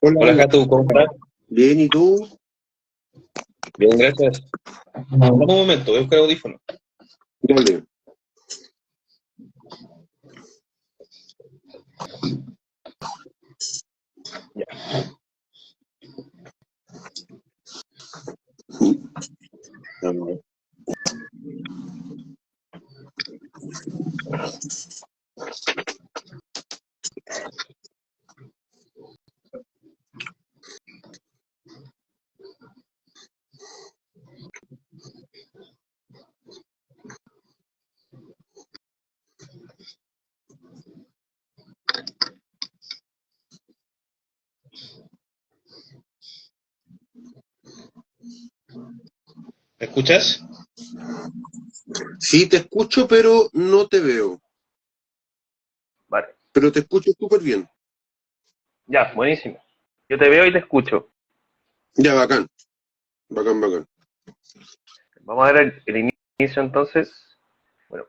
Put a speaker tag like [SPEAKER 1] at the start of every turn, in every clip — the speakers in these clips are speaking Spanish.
[SPEAKER 1] Hola,
[SPEAKER 2] Hola, Jatu, ¿cómo estás?
[SPEAKER 1] bien, ¿y tú?
[SPEAKER 2] Bien, gracias. Dame un momento, voy a buscar audífono.
[SPEAKER 1] Dale. Dame.
[SPEAKER 2] ¿Me escuchas?
[SPEAKER 1] Sí, te escucho, pero no te veo.
[SPEAKER 2] Vale,
[SPEAKER 1] Pero te escucho súper bien.
[SPEAKER 2] ya, buenísimo. Yo te veo y te escucho.
[SPEAKER 1] Ya, bacán, bacán, bacán.
[SPEAKER 2] Vamos a ver el inicio entonces. Bueno,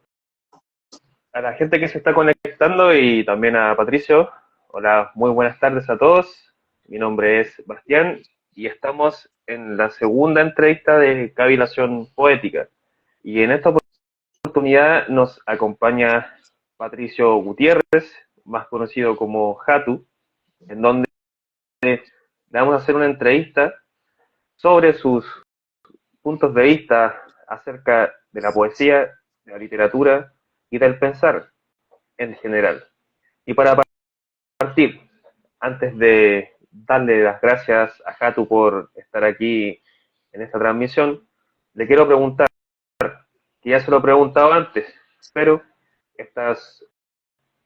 [SPEAKER 2] a la gente que se está conectando y también a Patricio. Hola, muy buenas tardes a todos. Mi nombre es Bastián y estamos en la segunda entrevista de Cavilación Poética. Y en esta oportunidad nos acompaña Patricio Gutiérrez, más conocido como Jatu, en donde le vamos a hacer una entrevista sobre sus puntos de vista acerca de la poesía, de la literatura y del pensar en general. Y para partir, antes de darle las gracias a Jatu por estar aquí en esta transmisión, le quiero preguntar, que ya se lo he preguntado antes, pero esta es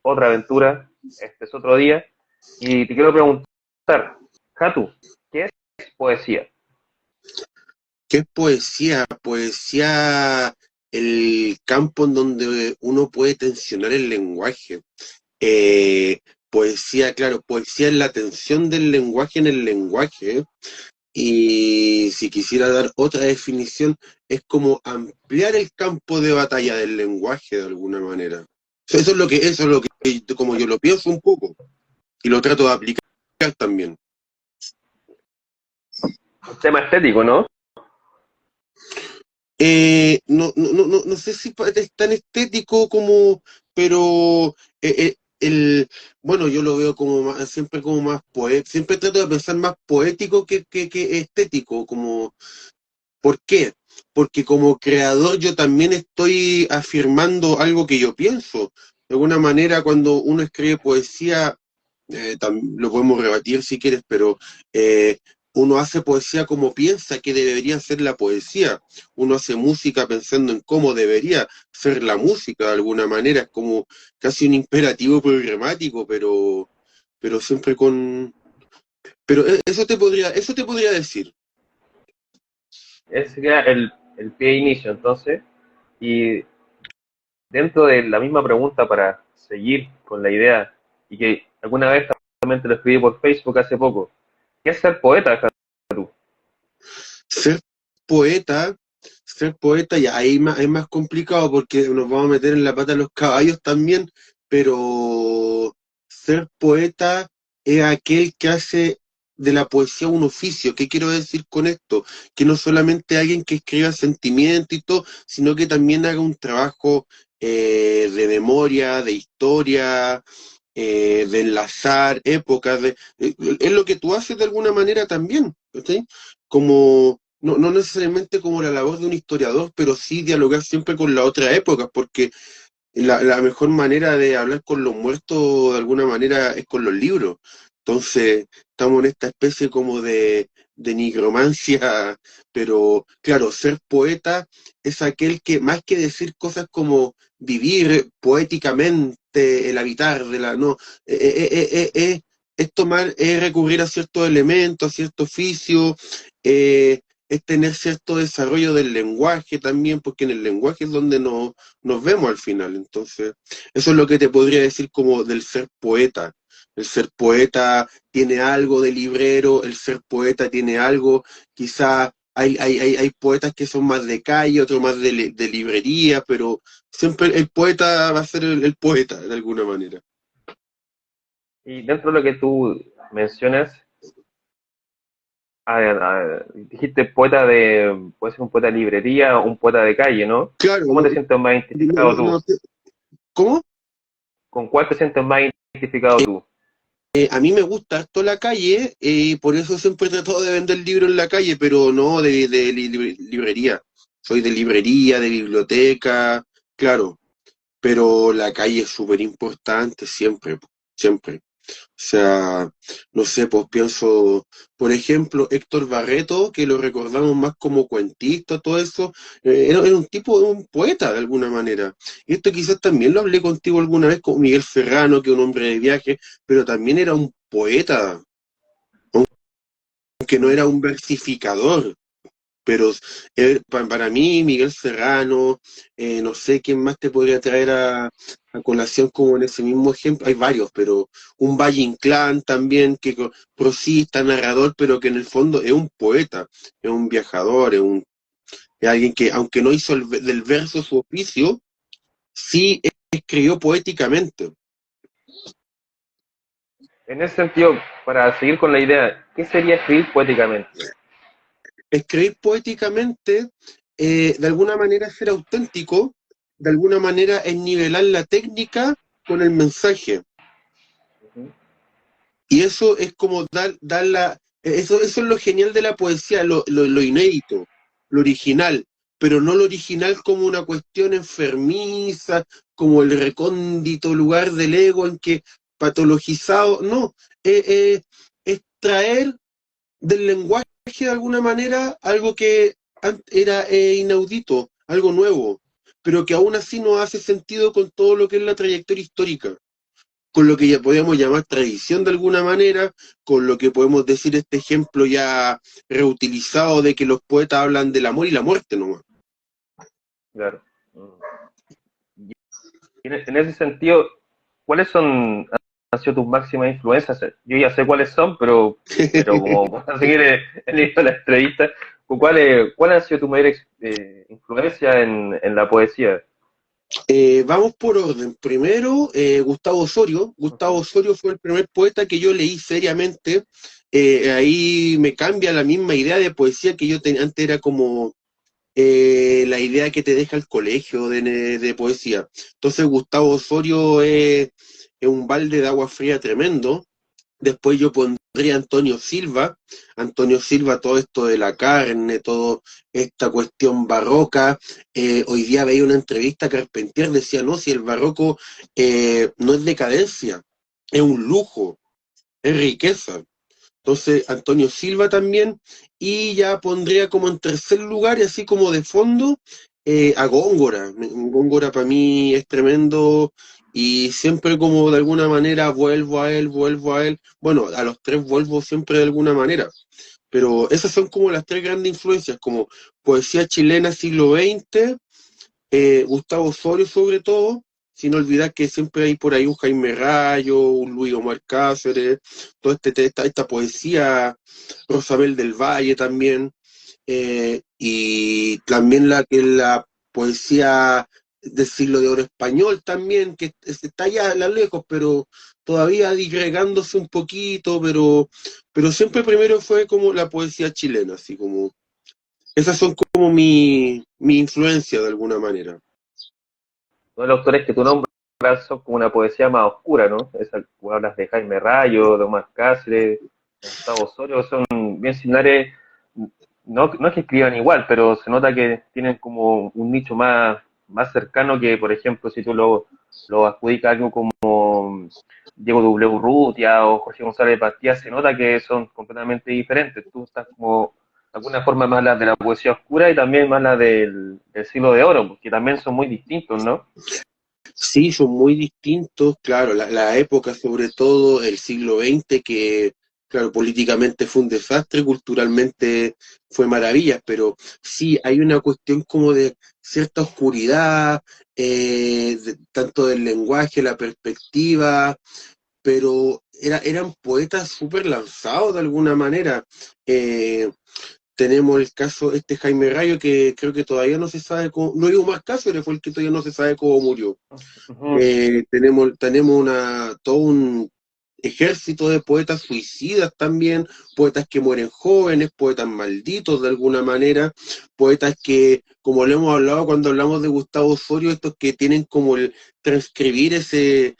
[SPEAKER 2] otra aventura, este es otro día, y te quiero preguntar, Jatu, ¿qué es poesía?
[SPEAKER 1] ¿Qué es poesía? Poesía, el campo en donde uno puede tensionar el lenguaje. Poesía, claro, poesía es la tensión del lenguaje en el lenguaje. Y si quisiera dar otra definición, es como ampliar el campo de batalla del lenguaje de alguna manera. Eso es lo que, como yo lo pienso un poco, y lo trato de aplicar también.
[SPEAKER 2] Un tema estético, ¿no?
[SPEAKER 1] No sé si es tan estético como, pero bueno, yo lo veo como siempre como más poético, siempre trato de pensar más poético que estético, como ¿por qué? Porque como creador yo también estoy afirmando algo que yo pienso. De alguna manera, cuando uno escribe poesía, lo podemos rebatir si quieres, pero eh, uno hace poesía como piensa que debería ser la poesía. Uno hace música pensando en cómo debería ser la música de alguna manera. Es como casi un imperativo programático, pero siempre con... Pero eso te podría decir.
[SPEAKER 2] Ese sería el pie de inicio, entonces. Y dentro de la misma pregunta para seguir con la idea, y que alguna vez también te lo escribí por Facebook hace poco, ¿qué es ser poeta, Jatu?
[SPEAKER 1] Ser poeta, ser poeta, ya ahí es más complicado porque nos vamos a meter en la pata de los caballos también, pero ser poeta es aquel que hace de la poesía un oficio. ¿Qué quiero decir con esto? Que no solamente alguien que escriba sentimiento y todo, sino que también haga un trabajo de memoria, de historia, de enlazar épocas, es lo que tú haces de alguna manera también, ¿sí? Como, no necesariamente como la labor de un historiador, pero sí dialogar siempre con la otra época, porque la mejor manera de hablar con los muertos de alguna manera es con los libros. Entonces, estamos en esta especie como de nigromancia, pero claro, ser poeta es aquel que, más que decir cosas como vivir poéticamente, el habitar de la, no, es tomar, es recurrir a ciertos elementos, a cierto oficio, es tener cierto desarrollo del lenguaje también, porque en el lenguaje es donde nos vemos al final. Entonces, eso es lo que te podría decir como del ser poeta. El ser poeta tiene algo de librero, el ser poeta tiene algo, quizá hay poetas que son más de calle, otros más de librería, pero siempre el poeta va a ser el poeta de alguna manera.
[SPEAKER 2] Y dentro de lo que tú mencionas, Dijiste poeta puede ser un poeta de librería o un poeta de calle, ¿no?
[SPEAKER 1] Claro,
[SPEAKER 2] ¿Cómo te sientes más identificado tú?
[SPEAKER 1] ¿cómo?
[SPEAKER 2] ¿Con cuál te sientes más identificado tú?
[SPEAKER 1] A mí me gusta esto la calle y por eso siempre he tratado de vender libros en la calle, pero no de librería. Soy de librería, de biblioteca, claro, pero la calle es súper importante siempre, siempre. O sea, no sé, pues pienso, por ejemplo, Héctor Barreto, que lo recordamos más como cuentista, todo eso, era un tipo, un poeta de alguna manera. Y esto quizás también lo hablé contigo alguna vez con Miguel Ferrano, que es un hombre de viaje, pero también era un poeta, aunque no
[SPEAKER 2] Ujú.
[SPEAKER 1] era un versificador. Pero para mí, Miguel Serrano, no sé quién más te podría traer a colación como en ese mismo ejemplo. Hay varios, pero un Valle Inclán también, que prosista, narrador, pero que en el fondo es un poeta, es un viajador, es alguien que, aunque no hizo del verso su oficio, sí escribió poéticamente.
[SPEAKER 2] En ese sentido, para seguir con la idea, ¿qué sería escribir poéticamente?
[SPEAKER 1] Escribir poéticamente, de alguna manera es ser auténtico, de alguna manera es nivelar la técnica con el mensaje.
[SPEAKER 2] Ujú.
[SPEAKER 1] Y eso es como eso es lo genial de la poesía, lo inédito, lo original, pero no lo original como una cuestión enfermiza, como el recóndito lugar del ego en que patologizado, no, es traer del lenguaje de alguna manera algo que era inaudito, algo nuevo, pero que aún así no hace sentido con todo lo que es la trayectoria histórica, con lo que ya podemos llamar tradición de alguna manera, con lo que podemos decir este ejemplo ya reutilizado de que los poetas hablan del amor y la muerte nomás.
[SPEAKER 2] Claro. Y en ese sentido, ¿cuáles han sido tus máximas influencias? Yo ya sé cuáles son, pero como para seguir el hilo de la entrevista, ¿cuál ha sido tu mayor influencia en la poesía?
[SPEAKER 1] Vamos por orden. Primero, Gustavo Osorio. Gustavo
[SPEAKER 2] Ujú.
[SPEAKER 1] Osorio fue el primer poeta que yo leí seriamente. Ahí me cambia la misma idea de poesía que yo tenía antes, era como la idea que te deja el colegio de poesía. Entonces Gustavo Osorio es un balde de agua fría tremendo. Después yo pondría Antonio Silva. Antonio Silva, todo esto de la carne, toda esta cuestión barroca. Hoy día veía una entrevista a Carpentier, decía, no, si el barroco no es decadencia, es un lujo, es riqueza. Entonces, Antonio Silva también, y ya pondría como en tercer lugar, y así como de fondo, a Góngora. Góngora para mí es tremendo, y siempre como de alguna manera vuelvo a él, vuelvo a él. Bueno, a los tres vuelvo siempre de alguna manera, pero esas son como las tres grandes influencias, como poesía chilena siglo XX, Gustavo Osorio sobre todo, sin olvidar que siempre hay por ahí un Jaime Rayo, un Luis Omar Cáceres, toda esta poesía, Rosabel del Valle también, y también la poesía del siglo de oro español también, que está ya a la lejos, pero todavía digregándose un poquito, pero siempre primero fue como la poesía chilena, así como, esas son como mi influencia de alguna manera.
[SPEAKER 2] Uno de los autores que tú nombras son como una poesía más oscura, ¿no? Tú hablas de Jaime Rayo, de Omar Cáceres, de Gustavo Osorio, son bien similares. No es que escriban igual, pero se nota que tienen como un nicho más cercano que, por ejemplo, si tú lo adjudicas a algo como Diego W. Urrutia o Jorge González Bastía, se nota que son completamente diferentes. Tú estás como, de alguna forma, más la de la poesía oscura y también más la del siglo de oro, porque también son muy distintos, ¿no?
[SPEAKER 1] Sí, son muy distintos, claro, la época, sobre todo el siglo XX, que, claro, políticamente fue un desastre, culturalmente fue maravillas, pero sí, hay una cuestión como de cierta oscuridad, tanto del lenguaje, la perspectiva, pero eran poetas súper lanzados de alguna manera. Eh, Tenemos el caso este Jaime Rayo, que creo que todavía no se sabe cómo, no digo más Cáceres, fue el que todavía no se sabe cómo murió.
[SPEAKER 2] Ujú.
[SPEAKER 1] Tenemos todo ejército de poetas suicidas también, poetas que mueren jóvenes, poetas malditos de alguna manera, poetas que, como lo hemos hablado cuando hablamos de Gustavo Osorio, estos que tienen como el transcribir ese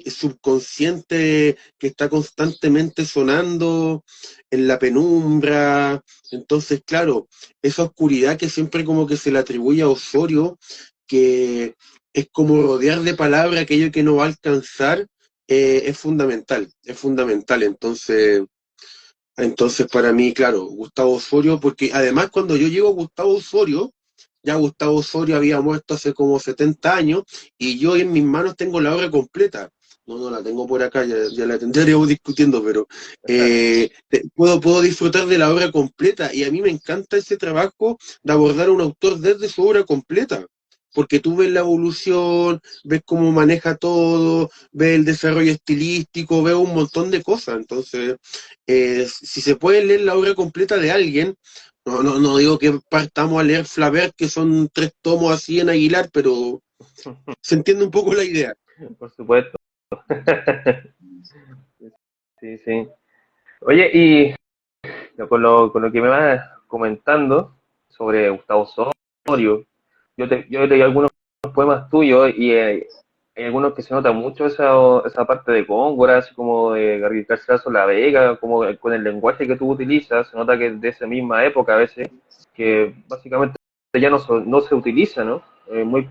[SPEAKER 1] subconsciente que está constantemente sonando en la penumbra. Entonces, claro, esa oscuridad que siempre como que se le atribuye a Osorio, que es como rodear de palabra aquello que no va a alcanzar, es fundamental, es fundamental. Entonces para mí, claro, Gustavo Osorio, porque además cuando yo llego a Gustavo Osorio, ya Gustavo Osorio había muerto hace como 70 años y yo en mis manos tengo la obra completa. No la tengo por acá, ya la tendríamos discutiendo, pero puedo disfrutar de la obra completa y a mí me encanta ese trabajo de abordar a un autor desde su obra completa, porque tú ves la evolución, ves cómo maneja todo, ves el desarrollo estilístico, ves un montón de cosas. Entonces, si se puede leer la obra completa de alguien, no digo que partamos a leer Flaubert, que son 3 tomos así en Aguilar, pero se entiende un poco la idea.
[SPEAKER 2] Por supuesto. Sí, sí. Oye, y con lo que me vas comentando sobre Gustavo Osorio, yo leí algunos poemas tuyos y hay algunos que se nota mucho esa parte de Góngora, así como de Garcilaso La Vega, como con el lenguaje que tú utilizas, se nota que es de esa misma época a veces, que básicamente ya no se utiliza, ¿no?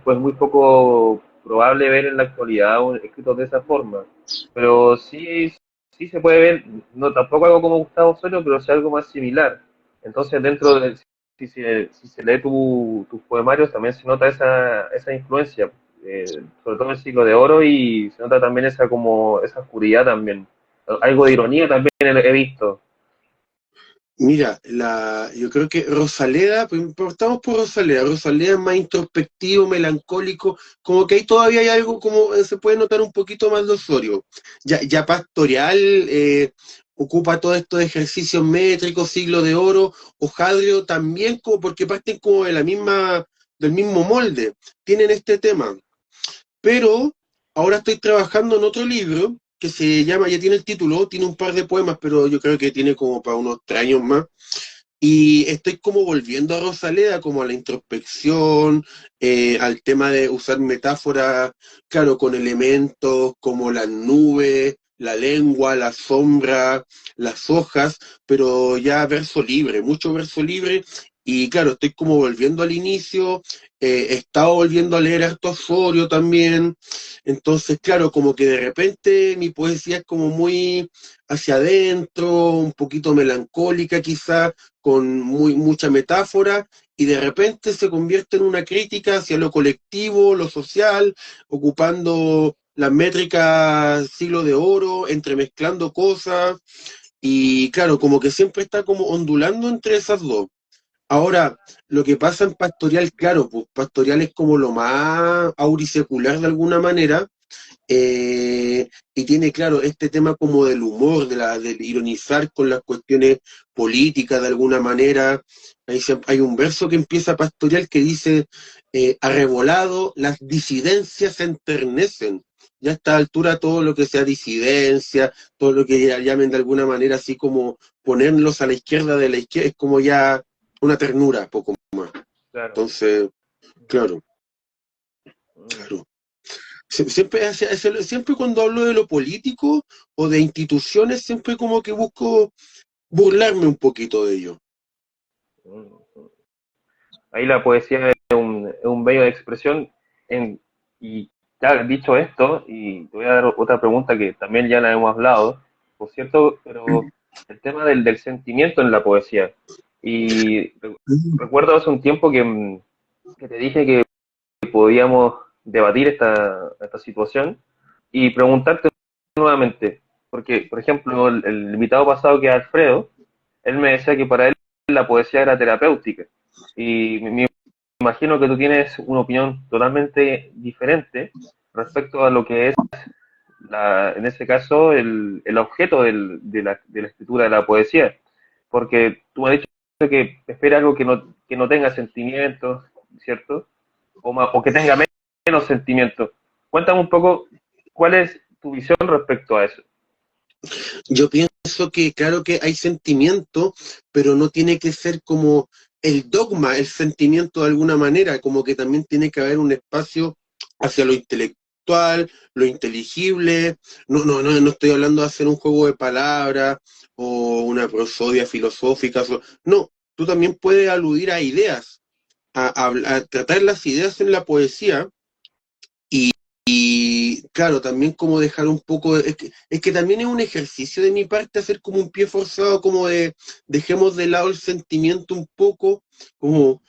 [SPEAKER 2] Pues muy poco probable ver en la actualidad un escrito de esa forma. Pero sí se puede ver, no tampoco algo como Gustavo Osorio, pero sí algo más similar. Entonces, si se lee tus poemarios, también se nota esa influencia, sobre todo en el siglo de oro, y se nota también esa oscuridad también. Algo de ironía también he visto.
[SPEAKER 1] Mira, yo creo que Rosaleda, pues, partamos por Rosaleda. Rosaleda es más introspectivo, melancólico, como que ahí todavía hay algo como se puede notar un poquito más de Osorio. Ya Pastorial ocupa todo esto de ejercicios métricos, siglo de oro, Ojadrio también, como porque parten como del mismo molde, tienen este tema. Pero ahora estoy trabajando en otro libro que se llama, ya tiene el título, tiene un par de poemas, pero yo creo que tiene como para unos 3 años más. Y estoy como volviendo a Rosaleda, como a la introspección, al tema de usar metáforas, claro, con elementos como las nubes, la lengua, la sombra, las hojas, pero ya verso libre, mucho verso libre. Y claro, estoy como volviendo al inicio, he estado volviendo a leer harto Osorio también. Entonces, claro, como que de repente mi poesía es como muy hacia adentro, un poquito melancólica quizás, con mucha metáfora, y de repente se convierte en una crítica hacia lo colectivo, lo social, ocupando las métricas siglo de oro, entremezclando cosas, y claro, como que siempre está como ondulando entre esas dos. Ahora, lo que pasa en Pastorial, claro, pues Pastorial es como lo más aurisecular de alguna manera, y tiene, claro, este tema como del humor, del ironizar con las cuestiones políticas de alguna manera. Hay un verso que empieza Pastorial que dice, arrebolado, las disidencias se enternecen. Ya a esta altura todo lo que sea disidencia, todo lo que ya llamen de alguna manera así como ponerlos a la izquierda de la izquierda, es como ya una ternura, poco más.
[SPEAKER 2] Claro.
[SPEAKER 1] Entonces, claro,
[SPEAKER 2] Mm.
[SPEAKER 1] claro. Siempre cuando hablo de lo político o de instituciones, siempre como que busco burlarme un poquito de ello.
[SPEAKER 2] Mm. Ahí la poesía es un medio de expresión y ya dicho esto, y te voy a dar otra pregunta que también ya la hemos hablado, por cierto, pero el tema del sentimiento en la poesía. Y recuerdo hace un tiempo que te dije que podíamos debatir esta situación y preguntarte nuevamente, porque, por ejemplo, el invitado pasado que es Alfredo, él me decía que para él la poesía era terapéutica. Y me imagino que tú tienes una opinión totalmente diferente respecto a lo que es, en ese caso, el objeto de la escritura de la poesía. Porque tú me has dicho que espera algo que no tenga sentimientos, ¿cierto? O que tenga menos sentimientos. Cuéntame un poco cuál es tu visión respecto a eso.
[SPEAKER 1] Yo pienso que, claro que hay sentimiento, pero no tiene que ser como el dogma, el sentimiento de alguna manera, como que también tiene que haber un espacio hacia lo intelectual, lo inteligible. No estoy hablando de hacer un juego de palabras o una prosodia filosófica. No, tú también puedes aludir a ideas, a tratar las ideas en la poesía. Y claro, también como dejar un poco, es que también es un ejercicio de mi parte hacer como un pie forzado, como de dejemos de lado el sentimiento un poco, como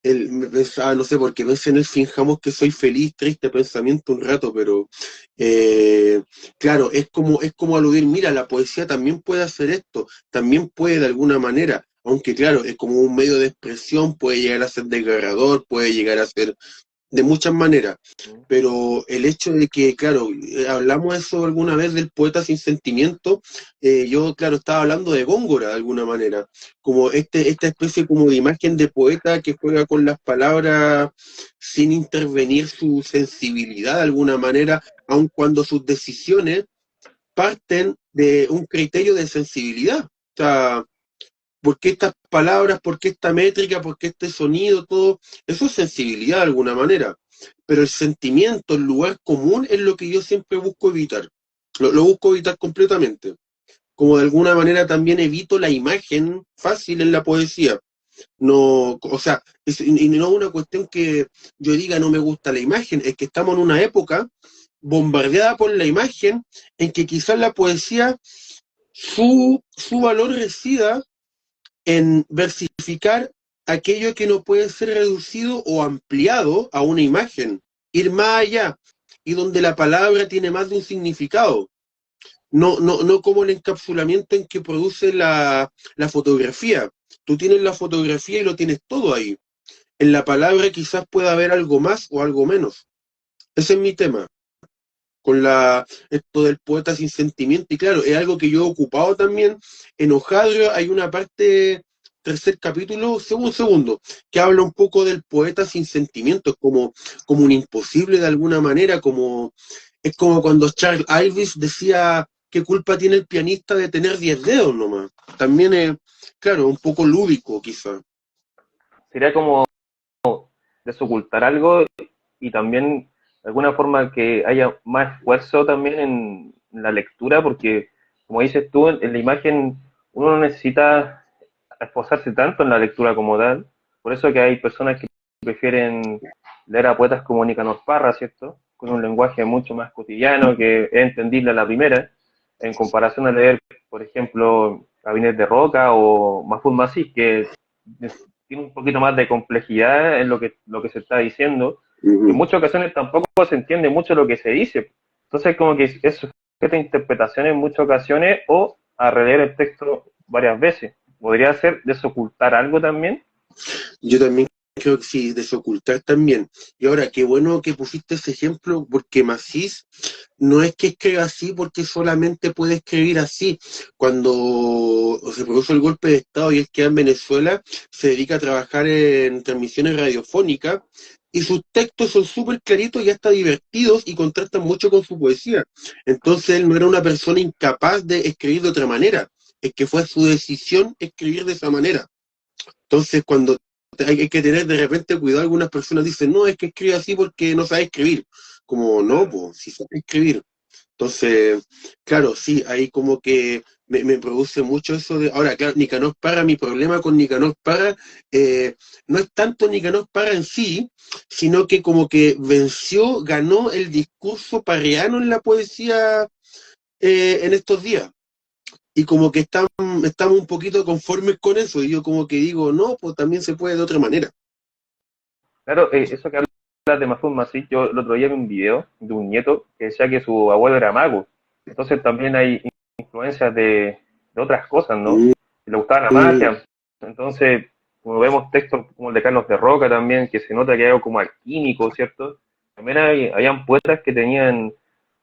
[SPEAKER 1] me pensaba, no sé, porque pensé en el finjamos que soy feliz, triste pensamiento un rato, pero claro, es como aludir, mira, la poesía también puede hacer esto, también puede de alguna manera, aunque claro, es como un medio de expresión, puede llegar a ser desgarrador, puede llegar a ser de muchas maneras,
[SPEAKER 2] ¿Mm?
[SPEAKER 1] pero el hecho de que, claro, hablamos eso alguna vez del poeta sin sentimiento, yo, claro, estaba hablando de Góngora de alguna manera, como esta especie como de imagen de poeta que juega con las palabras sin intervenir su sensibilidad de alguna manera, aun cuando sus decisiones parten de un criterio de sensibilidad. O sea, ¿por qué estas palabras? ¿Por qué esta métrica? ¿Por qué este sonido? Todo eso es sensibilidad de alguna manera. Pero el sentimiento, el lugar común es lo que yo siempre busco evitar. Lo busco evitar completamente. Como de alguna manera también evito la imagen fácil en la poesía. No, o sea, y no es una cuestión que yo diga no me gusta la imagen, es que estamos en una época bombardeada por la imagen en que quizás la poesía, su valor resida en versificar aquello que no puede ser reducido o ampliado a una imagen, ir más allá, y donde la palabra tiene más de un significado. No como el encapsulamiento en que produce la fotografía. Tú tienes la fotografía y lo tienes todo ahí. En la palabra quizás pueda haber algo más o algo menos. Ese es mi tema con esto del poeta sin sentimiento, y claro, es algo que yo he ocupado también. En Hojadro hay una parte, tercer capítulo, segundo, que habla un poco del poeta sin sentimientos, como un imposible de alguna manera, es como cuando Charles Ives decía, ¿qué culpa tiene el pianista de tener 10 dedos nomás? También es, claro, un poco lúdico quizá.
[SPEAKER 2] Sería como desocultar algo y también de alguna forma que haya más esfuerzo también en la lectura, porque como dices tú, en la imagen uno no necesita esforzarse tanto en la lectura como tal, por eso que hay personas que prefieren leer a poetas como Nicanor Parra, ¿cierto? Con un lenguaje mucho más cotidiano, que es entendible a la primera, en comparación a leer, por ejemplo, Gabinete de Roca o Mahfoud Masí, que tiene un poquito más de complejidad en lo que se está diciendo, y en
[SPEAKER 1] Ujú.
[SPEAKER 2] muchas ocasiones tampoco se entiende mucho lo que se dice. Entonces, como que es sujeta a interpretación en muchas ocasiones o a releer el texto varias veces. ¿Podría ser desocultar algo también?
[SPEAKER 1] Yo también creo que sí, desocultar también. Y ahora, qué bueno que pusiste ese ejemplo, porque Macís no es que escriba así porque solamente puede escribir así. Cuando se produjo el golpe de Estado y es que en Venezuela se dedica a trabajar en transmisiones radiofónicas y sus textos son súper claritos y hasta divertidos y contrastan mucho con su poesía. Entonces él no era una persona incapaz de escribir de otra manera, es que fue su decisión escribir de esa manera. Entonces, cuando hay que tener de repente cuidado, algunas personas dicen, no, es que escribe así porque no sabe escribir. Como, no,
[SPEAKER 2] Claro.
[SPEAKER 1] pues, si sabe escribir. Entonces, claro, sí, ahí como que me produce mucho eso de. Ahora, claro, Nicanor Parra, mi problema con Nicanor Parra no es tanto Nicanor Parra en sí, sino que como que ganó el discurso parreano en la poesía en estos días y como que estamos un poquito conformes con eso, y yo como que digo, no, pues también se puede de otra manera.
[SPEAKER 2] Claro, eso que hablas de Mahfoud Masí, yo el otro día vi un video de un nieto que decía que su abuelo era mago. Entonces también hay influencias de otras cosas, ¿no?
[SPEAKER 1] Mm,
[SPEAKER 2] Que le gustaba la
[SPEAKER 1] mm,
[SPEAKER 2] magia. Entonces, como vemos textos como el de Carlos de Roca también, que se nota que hay algo como alquímico, ¿cierto? También habían poetas que tenían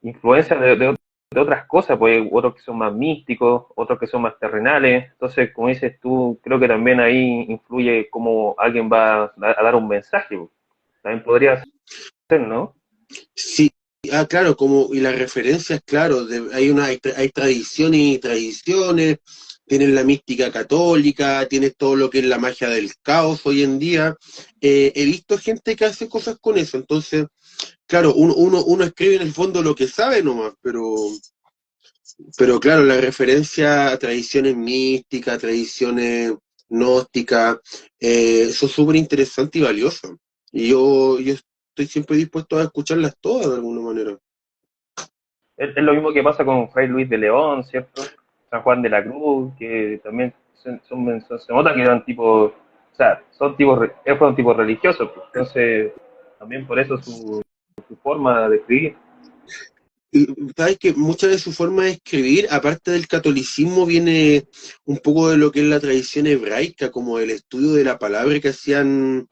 [SPEAKER 2] influencias de otras cosas, pues otros que son más místicos, otros que son más terrenales. Entonces, como dices tú, creo que también ahí influye cómo alguien va a dar un mensaje, pues. También podría ser, ¿no?
[SPEAKER 1] sí, claro, como, y las referencias, claro, hay tradiciones y tradiciones, tienes la mística católica, tienes todo lo que es la magia del caos hoy en día. He visto gente que hace cosas con eso, entonces, claro, uno escribe en el fondo lo que sabe nomás, pero claro, la referencia a tradiciones místicas, tradiciones gnósticas, son súper interesantes y valiosas. Y yo estoy siempre dispuesto a escucharlas todas de alguna manera.
[SPEAKER 2] Es lo mismo que pasa con Fray Luis de León, ¿cierto? San Juan de la Cruz, que también se nota que eran tipo, o sea, fueron tipos religiosos, pues. Entonces, también por eso su forma de escribir.
[SPEAKER 1] Y sabes que mucha de su forma de escribir, aparte del catolicismo, viene un poco de lo que es la tradición hebraica, como el estudio de la palabra que hacían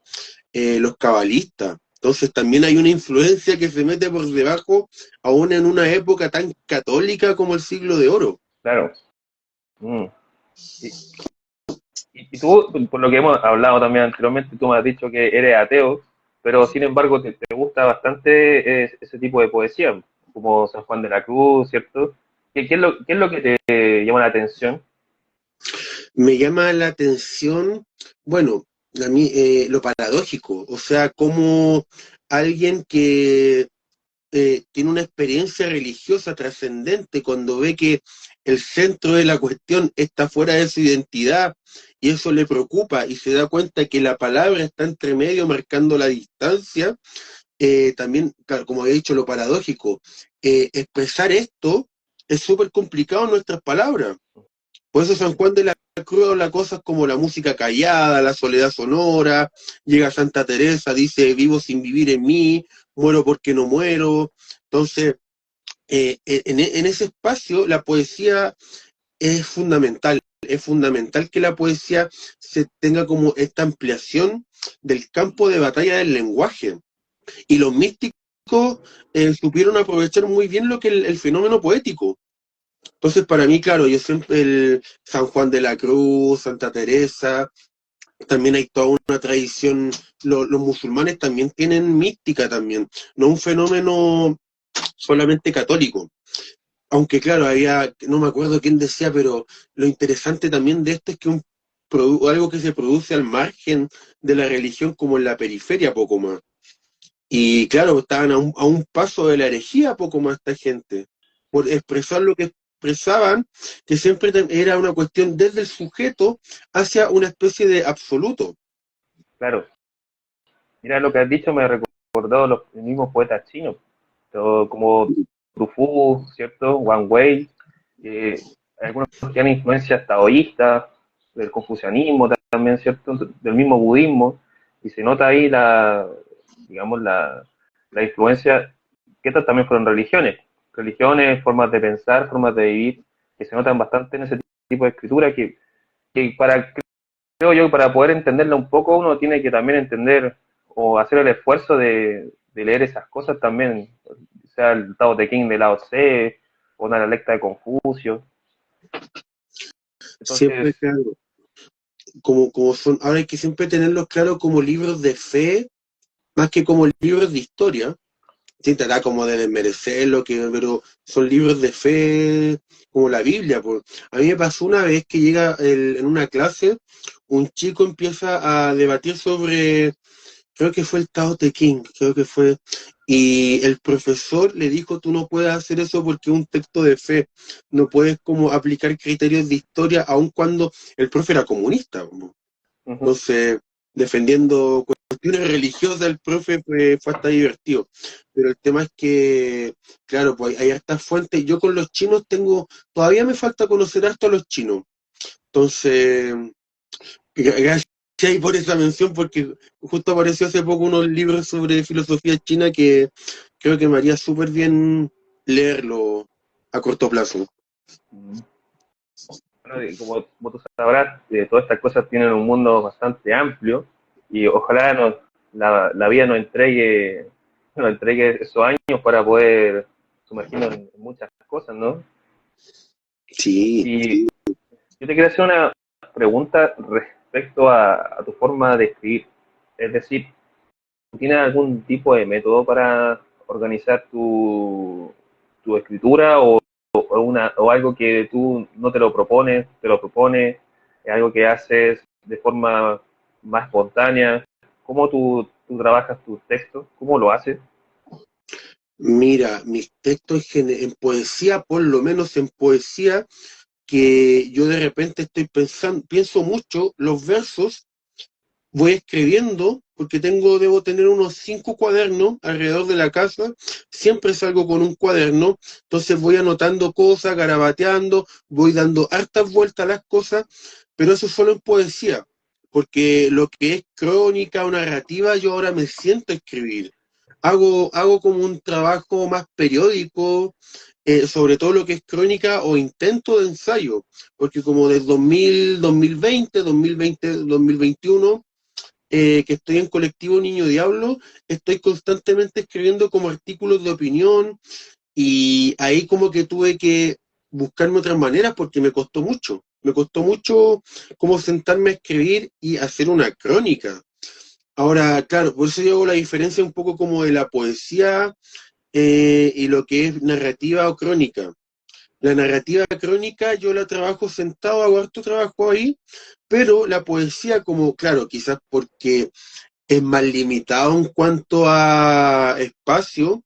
[SPEAKER 1] los cabalistas. Entonces también hay una influencia que se mete por debajo, aún en una época tan católica como el siglo de oro.
[SPEAKER 2] Claro. Mm. Y, y tú, por lo que hemos hablado también anteriormente, tú me has dicho que eres ateo, pero sin embargo te gusta bastante ese tipo de poesía, como San Juan de la Cruz, ¿cierto? Qué es lo que te llama la atención?
[SPEAKER 1] Me llama la atención, bueno, a mí, lo paradójico, o sea, como alguien que tiene una experiencia religiosa trascendente cuando ve que el centro de la cuestión está fuera de su identidad y eso le preocupa y se da cuenta que la palabra está entre medio marcando la distancia, también, claro, como he dicho, lo paradójico, expresar esto es súper complicado en nuestras palabras. Por eso San Juan de la Cruz habla cosas como la música callada, la soledad sonora, llega Santa Teresa, dice, vivo sin vivir en mí, muero porque no muero. Entonces, en ese espacio la poesía es fundamental que la poesía se tenga como esta ampliación del campo de batalla del lenguaje. Y los místicos supieron aprovechar muy bien lo que el fenómeno poético. Entonces, para mí, claro, yo siempre el San Juan de la Cruz, Santa Teresa, también hay toda una tradición, los musulmanes también tienen mística también, no un fenómeno solamente católico. Aunque claro, no me acuerdo quién decía, pero lo interesante también de esto es que algo que se produce al margen de la religión como en la periferia poco más. Y claro, estaban a un paso de la herejía poco más esta gente, por expresar lo que expresaban, que siempre era una cuestión desde el sujeto hacia una especie de absoluto.
[SPEAKER 2] Claro, mira lo que has dicho, me ha recordado los mismos poetas chinos, como Dufu, ¿cierto? Wang Wei, algunos que tienen influencias taoístas, del confucianismo también, ¿cierto? Del mismo budismo, y se nota ahí digamos, la influencia, que estas también fueron religiones, formas de pensar, formas de vivir, que se notan bastante en ese tipo de escritura, que creo yo, para poder entenderla un poco, uno tiene que también entender o hacer el esfuerzo de leer esas cosas también, sea el Tao Te Ching de Lao Tse, o una lecta de Confucio.
[SPEAKER 1] Siempre,
[SPEAKER 2] Entonces,
[SPEAKER 1] claro, como son, ahora hay que siempre tenerlos claro como libros de fe, más que como libros de historia, sin tratar como de desmerecer lo que, pero son libros de fe como la Biblia. Pues. A mí me pasó una vez que en una clase, un chico empieza a debatir sobre, creo que fue el Tao Te Ching, creo que fue, y el profesor le dijo, tú no puedes hacer eso porque es un texto de fe, no puedes como aplicar criterios de historia, aun cuando el profe era comunista. ¿No?
[SPEAKER 2] uh-huh,
[SPEAKER 1] Entonces, defendiendo cuestiones religiosas, el profe fue hasta divertido. Pero el tema es que, claro, pues hay hartas fuentes. Yo con los chinos todavía me falta conocer harto a los chinos. Entonces, gracias ahí por esa mención, porque justo apareció hace poco unos libros sobre filosofía china que creo que me haría súper bien leerlo a corto plazo.
[SPEAKER 2] bueno, como tú sabrás, todas estas cosas tienen un mundo bastante amplio y ojalá la vida nos entregue esos años para poder sumergirnos en muchas cosas, ¿no?
[SPEAKER 1] Sí.
[SPEAKER 2] Y yo te quiero hacer una pregunta respecto a tu forma de escribir. Es decir, ¿tienes algún tipo de método para organizar tu escritura o algo que tú no te lo propones, te lo propone, es algo que haces de forma más espontánea? ¿Cómo tú trabajas tus textos? ¿Cómo lo haces?
[SPEAKER 1] Mira, mis textos en poesía, por lo menos en poesía, que yo de repente estoy pensando, pienso mucho los versos, voy escribiendo, porque debo tener unos 5 cuadernos alrededor de la casa, siempre salgo con un cuaderno, entonces voy anotando cosas, garabateando, voy dando hartas vueltas a las cosas, pero eso solo en poesía, porque lo que es crónica o narrativa, yo ahora me siento a escribir. Hago como un trabajo más periódico, sobre todo lo que es crónica o intento de ensayo, porque como desde 2000, 2020, 2020, 2021, que estoy en Colectivo Niño Diablo, estoy constantemente escribiendo como artículos de opinión y ahí como que tuve que buscarme otras maneras porque me costó mucho como sentarme a escribir y hacer una crónica. Ahora, claro, por eso yo hago la diferencia un poco como de la poesía y lo que es narrativa o crónica. La narrativa crónica yo la trabajo sentado, hago harto trabajo ahí, pero la poesía como, claro, quizás porque es más limitado en cuanto a espacio,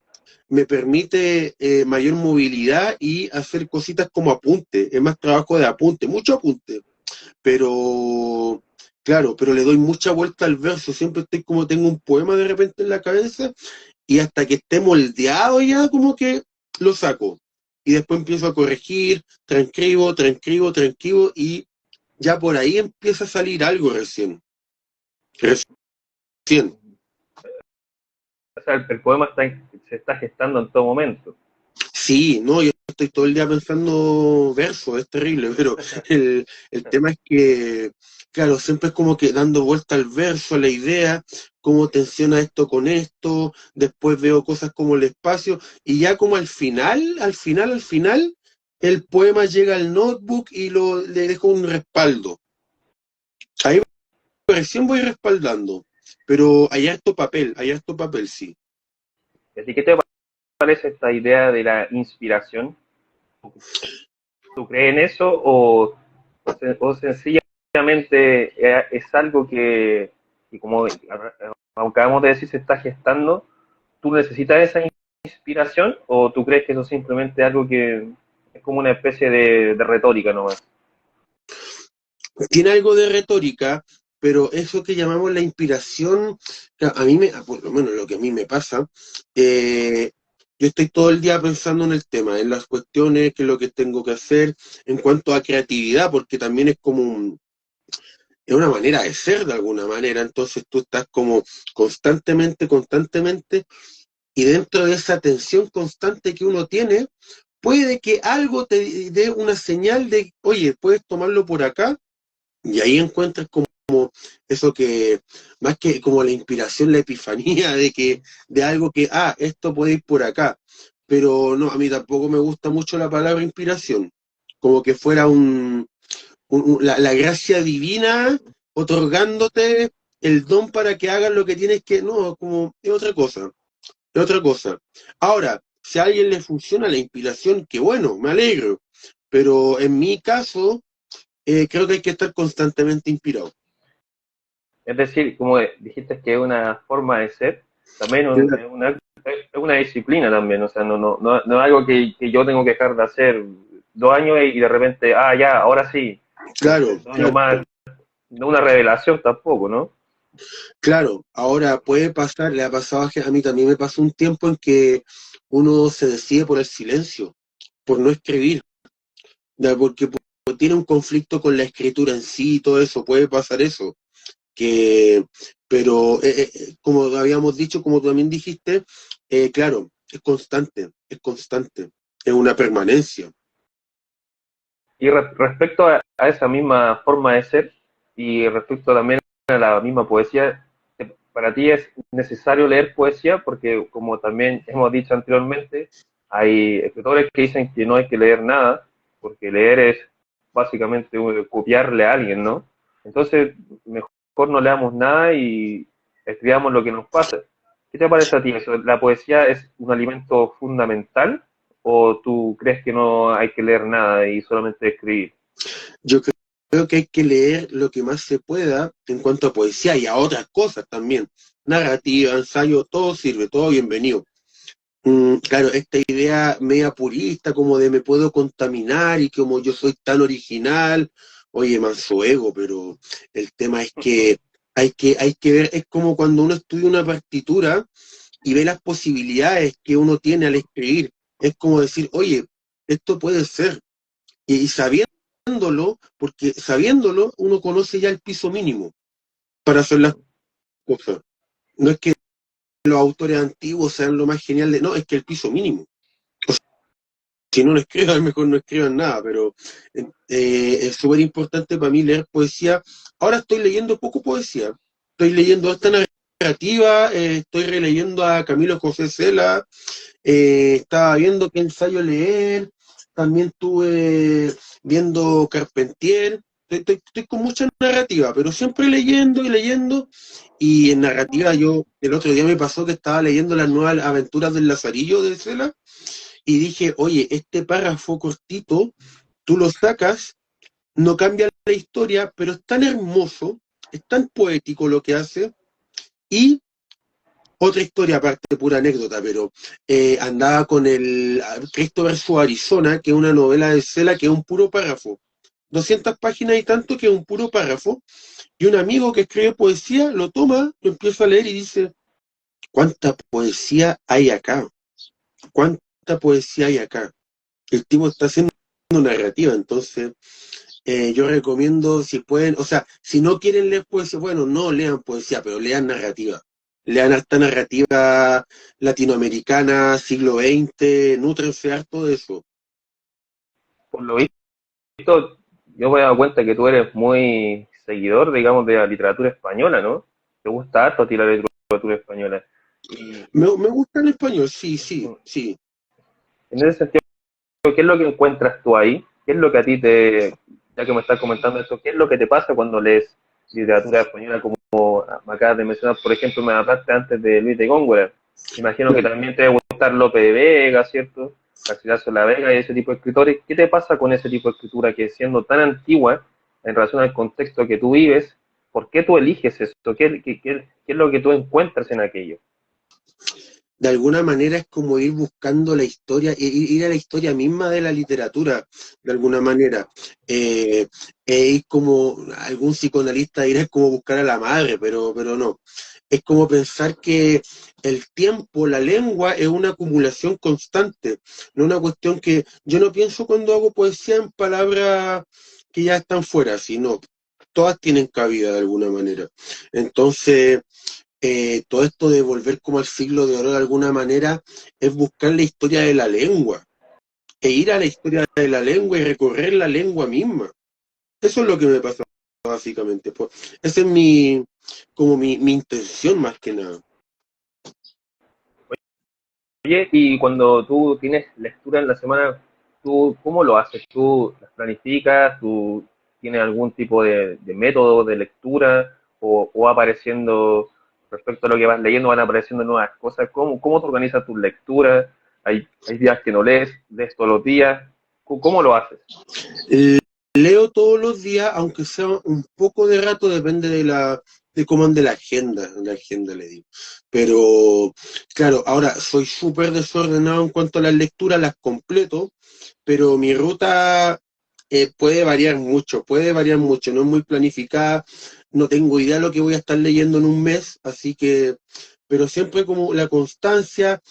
[SPEAKER 1] me permite mayor movilidad y hacer cositas como apunte, es más trabajo de apunte, mucho apunte, pero claro, pero le doy mucha vuelta al verso, siempre estoy como tengo un poema de repente en la cabeza y hasta que esté moldeado ya como que lo saco y después empiezo a corregir, transcribo y ya por ahí empieza a salir algo recién.
[SPEAKER 2] O sea, el poema se está gestando en todo momento.
[SPEAKER 1] Sí, no, yo estoy todo el día pensando versos, es terrible, pero el tema es que, claro, siempre es como que dando vuelta al verso, a la idea, cómo tensiona esto con esto, después veo cosas como el espacio, y ya como al final, el poema llega al notebook y le dejo un respaldo. Ahí recién voy respaldando, pero hay harto papel, sí.
[SPEAKER 2] Así que, ¿qué te parece esta idea de la inspiración? ¿Tú crees en eso o sencillamente es algo que como acabamos de decir se está gestando? ¿Tú necesitas esa inspiración o tú crees que eso simplemente es algo que es como una especie de retórica nomás?
[SPEAKER 1] Tiene algo de retórica, pero eso que llamamos la inspiración, claro, por lo menos lo que a mí me pasa, eh, yo estoy todo el día pensando en el tema, en las cuestiones, qué es lo que tengo que hacer, en cuanto a creatividad, porque también es como es una manera de ser de alguna manera, entonces tú estás como constantemente, y dentro de esa tensión constante que uno tiene, puede que algo te dé una señal de, oye, puedes tomarlo por acá, y ahí encuentras como eso que, más que como la inspiración, la epifanía de algo que, esto puede ir por acá. Pero no, a mí tampoco me gusta mucho la palabra inspiración. Como que fuera la gracia divina otorgándote el don para que hagas lo que tienes que, no, como es otra cosa, es otra cosa. Ahora, si a alguien le funciona la inspiración, qué bueno, me alegro. Pero en mi caso, creo que hay que estar constantemente inspirado.
[SPEAKER 2] Es decir, como dijiste que es una forma de ser, también es una disciplina también, o sea, no es algo que yo tengo que dejar de hacer 2 años y de repente, ya, ahora sí,
[SPEAKER 1] Claro,
[SPEAKER 2] 2 años
[SPEAKER 1] claro,
[SPEAKER 2] más, no una revelación tampoco, ¿no?
[SPEAKER 1] claro. Ahora puede pasar, le ha pasado a mí también me pasó un tiempo en que uno se decide por el silencio, por no escribir, ya, porque tiene un conflicto con la escritura en sí y todo eso, puede pasar eso, que, pero como habíamos dicho, como tú también dijiste, claro, es constante, es una permanencia.
[SPEAKER 2] Y respecto a esa misma forma de ser y respecto también a la misma poesía, para ti es necesario leer poesía porque como también hemos dicho anteriormente, hay escritores que dicen que no hay que leer nada porque leer es básicamente copiarle a alguien, ¿no? Entonces, mejor no leamos nada y escribamos lo que nos pasa. ¿Qué te parece a ti eso? ¿La poesía es un alimento fundamental o tú crees que no hay que leer nada y solamente escribir?
[SPEAKER 1] Yo creo que hay que leer lo que más se pueda en cuanto a poesía y a otras cosas también. Narrativa, ensayo, todo sirve, todo bienvenido. Claro, esta idea media purista, como de me puedo contaminar y como yo soy tan original, oye, manso ego, pero el tema es que hay que ver, es como cuando uno estudia una partitura y ve las posibilidades que uno tiene al escribir. Es como decir, oye, esto puede ser. Y sabiéndolo, porque sabiéndolo, uno conoce ya el piso mínimo para hacer las cosas. No es que los autores antiguos sean lo más genial de, no, es que el piso mínimo. Si no lo escriban, mejor no escriban nada, pero es súper importante para mí leer poesía. Ahora estoy leyendo poco poesía, estoy leyendo esta narrativa, estoy releyendo a Camilo José Cela, estaba viendo qué ensayo leer, también estuve viendo Carpentier, estoy con mucha narrativa, pero siempre leyendo y leyendo, y en narrativa yo, el otro día me pasó que estaba leyendo las nuevas aventuras del Lazarillo de Cela, y dije, oye, este párrafo cortito, tú lo sacas, no cambia la historia, pero es tan hermoso, es tan poético lo que hace, y otra historia aparte, pura anécdota, pero andaba con el Cristo versus Arizona, que es una novela de Cela que es un puro párrafo, 200 páginas y tanto que es un puro párrafo, y un amigo que escribe poesía lo toma, lo empieza a leer y dice, ¿cuánta poesía hay acá? ¿Cuánta poesía hay acá? El tipo está haciendo narrativa, entonces yo recomiendo si pueden, o sea, si no quieren leer poesía, bueno, no lean poesía, pero lean narrativa. Lean harta narrativa latinoamericana, siglo XX, nútrense harto de eso.
[SPEAKER 2] Por lo visto, yo me he dado cuenta que tú eres muy seguidor, digamos, de la literatura española, ¿no? Te gusta harto a ti la literatura española. Y
[SPEAKER 1] Me gusta el español, sí, sí,
[SPEAKER 2] en
[SPEAKER 1] sí.
[SPEAKER 2] ese sentido, ¿qué es lo que encuentras tú ahí? ¿Qué es lo que a ti te, ya que me estás comentando eso, qué es lo que te pasa cuando lees literatura española como me acabas de mencionar? Por ejemplo, me hablaste antes de Luis de Góngora. Imagino que
[SPEAKER 1] Claro.
[SPEAKER 2] también te debe gustar Lope de Vega, ¿cierto? Garcilaso de la Vega y ese tipo de escritores. ¿Qué te pasa con ese tipo de escritura que siendo tan antigua en relación al contexto que tú vives, por qué tú eliges esto? ¿Qué es lo que tú encuentras en aquello?
[SPEAKER 1] De alguna manera es como ir buscando la historia, ir a la historia misma de la literatura, de alguna manera. Ir como, algún psicoanalista dirá, es como buscar a la madre, pero no. Es como pensar que el tiempo, la lengua, es una acumulación constante, no una cuestión que yo no pienso cuando hago poesía en palabras que ya están fuera, sino todas tienen cabida de alguna manera. Entonces todo esto de volver como al siglo de oro de alguna manera es buscar la historia de la lengua, e ir a la historia de la lengua y recorrer la lengua misma. Eso es lo que me pasa básicamente. Pues, esa es como mi intención más que nada.
[SPEAKER 2] Oye, y cuando tú tienes lectura en la semana, ¿tú cómo lo haces? ¿Tú las planificas? ¿Tú tienes algún tipo de método de lectura? ¿O va apareciendo, respecto a lo que vas leyendo, van apareciendo nuevas cosas? ¿Cómo te organizas tus lecturas? ¿Hay días que no lees todos los días? ¿Cómo lo haces?
[SPEAKER 1] Leo todos los días, aunque sea un poco de rato, depende de cómo ande la agenda le digo. Pero, claro, ahora soy súper desordenado en cuanto a las lecturas, las completo, pero mi ruta puede variar mucho, no es muy planificada, no tengo idea de lo que voy a estar leyendo en un mes, así que, pero siempre como la constancia,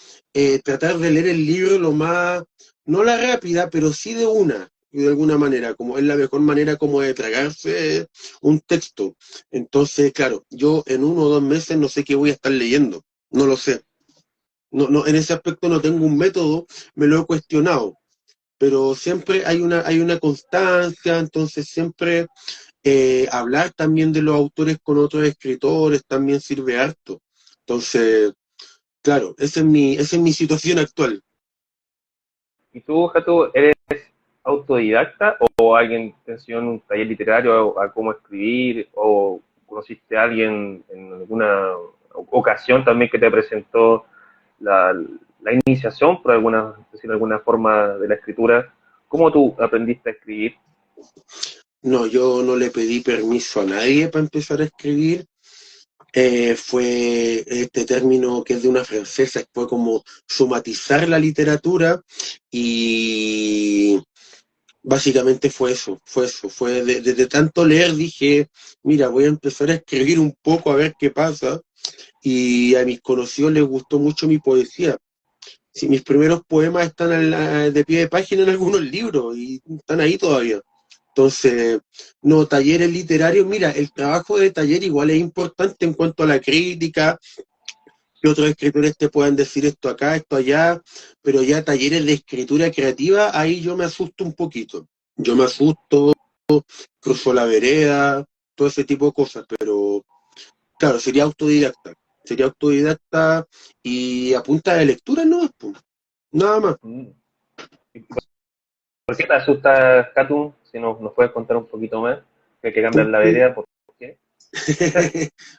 [SPEAKER 1] tratar de leer el libro lo más, no la rápida, pero sí de una, de alguna manera, como es la mejor manera como de tragarse un texto. Entonces, claro, yo en 1 o 2 meses no sé qué voy a estar leyendo, no lo sé. No, no, en ese aspecto no tengo un método, me lo he cuestionado, pero siempre hay una constancia, entonces siempre hablar también de los autores con otros escritores también sirve harto. Entonces, claro, esa es mi situación actual.
[SPEAKER 2] ¿Y tú, Jato, eres autodidacta o alguien te enseñó en un taller literario a cómo escribir o conociste a alguien en ocasión también que te presentó la iniciación, por decir alguna forma, de la escritura. ¿Cómo tú aprendiste a escribir?
[SPEAKER 1] No, yo no le pedí permiso a nadie para empezar a escribir. Fue este término que es de una francesa, fue como somatizar la literatura y básicamente fue de tanto leer dije, mira, voy a empezar a escribir un poco a ver qué pasa y a mis conocidos les gustó mucho mi poesía. Sí, mis primeros poemas están de pie de página en algunos libros y están ahí todavía. Entonces, no, talleres literarios, mira, el trabajo de taller igual es importante en cuanto a la crítica, que otros escritores te puedan decir esto acá, esto allá, pero ya talleres de escritura creativa, ahí yo me asusto un poquito. Yo me asusto, cruzo la vereda, todo ese tipo de cosas, pero claro, sería autodidacta y a punta de lectura no, pues, nada más.
[SPEAKER 2] Mm. ¿Por qué te asusta, Katu? Si nos puedes contar un poquito más, que hay que cambiar la
[SPEAKER 1] Porque,
[SPEAKER 2] vereda, ¿por qué?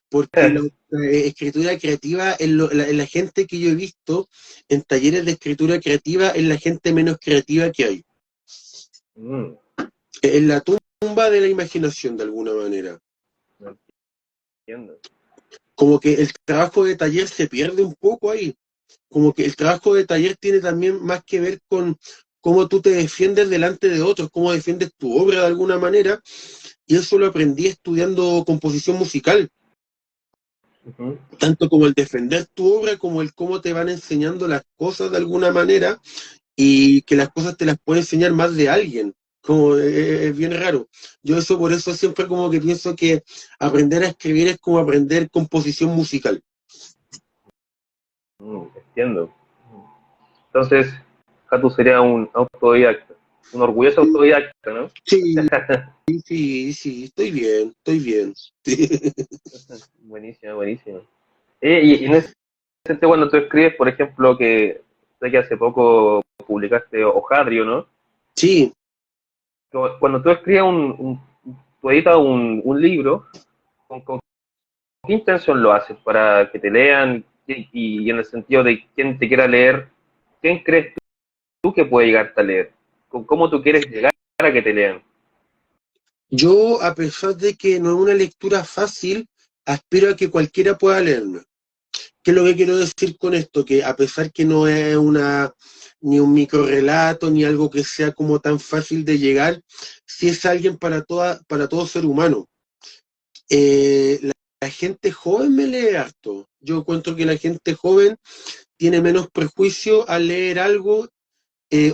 [SPEAKER 1] porque la escritura creativa, la gente que yo he visto en talleres de escritura creativa, es la gente menos creativa que hay.
[SPEAKER 2] Mm,
[SPEAKER 1] Es la tumba de la imaginación, de alguna manera.
[SPEAKER 2] no entiendo.
[SPEAKER 1] Como que el trabajo de taller se pierde un poco ahí. Como que el trabajo de taller tiene también más que ver con cómo tú te defiendes delante de otros, cómo defiendes tu obra de alguna manera, y eso lo aprendí estudiando composición musical,
[SPEAKER 2] Ujú.
[SPEAKER 1] tanto como el defender tu obra, como el cómo te van enseñando las cosas de alguna manera, y que las cosas te las puede enseñar más de alguien, como es bien raro. Yo eso por eso siempre como que pienso que aprender a escribir es como aprender composición musical.
[SPEAKER 2] Entiendo. Entonces, Katu sería un autodidacta, un orgulloso autodidacta, ¿no?
[SPEAKER 1] Sí, sí, sí, estoy bien, estoy bien.
[SPEAKER 2] Buenísimo, buenísimo. Y en ese sentido, cuando tú escribes, por ejemplo, que sé que hace poco publicaste Hojadrio, ¿no?
[SPEAKER 1] Sí,
[SPEAKER 2] Cuando tú escribes tú editas un libro, ¿con qué intención lo haces? ¿Para que te lean? Y en el sentido de quién te quiera leer, ¿quién crees tú que puede llegarte a leer? ¿Cómo tú quieres llegar a que te lean?
[SPEAKER 1] yo a pesar de que no es una lectura fácil, aspiro a que cualquiera pueda leerme. ¿Qué es lo que quiero decir con esto? Que a pesar que no es ni un microrelato, ni algo que sea como tan fácil de llegar, sí es alguien para todo ser humano. La gente joven me lee harto. Yo encuentro que la gente joven tiene menos prejuicio al leer algo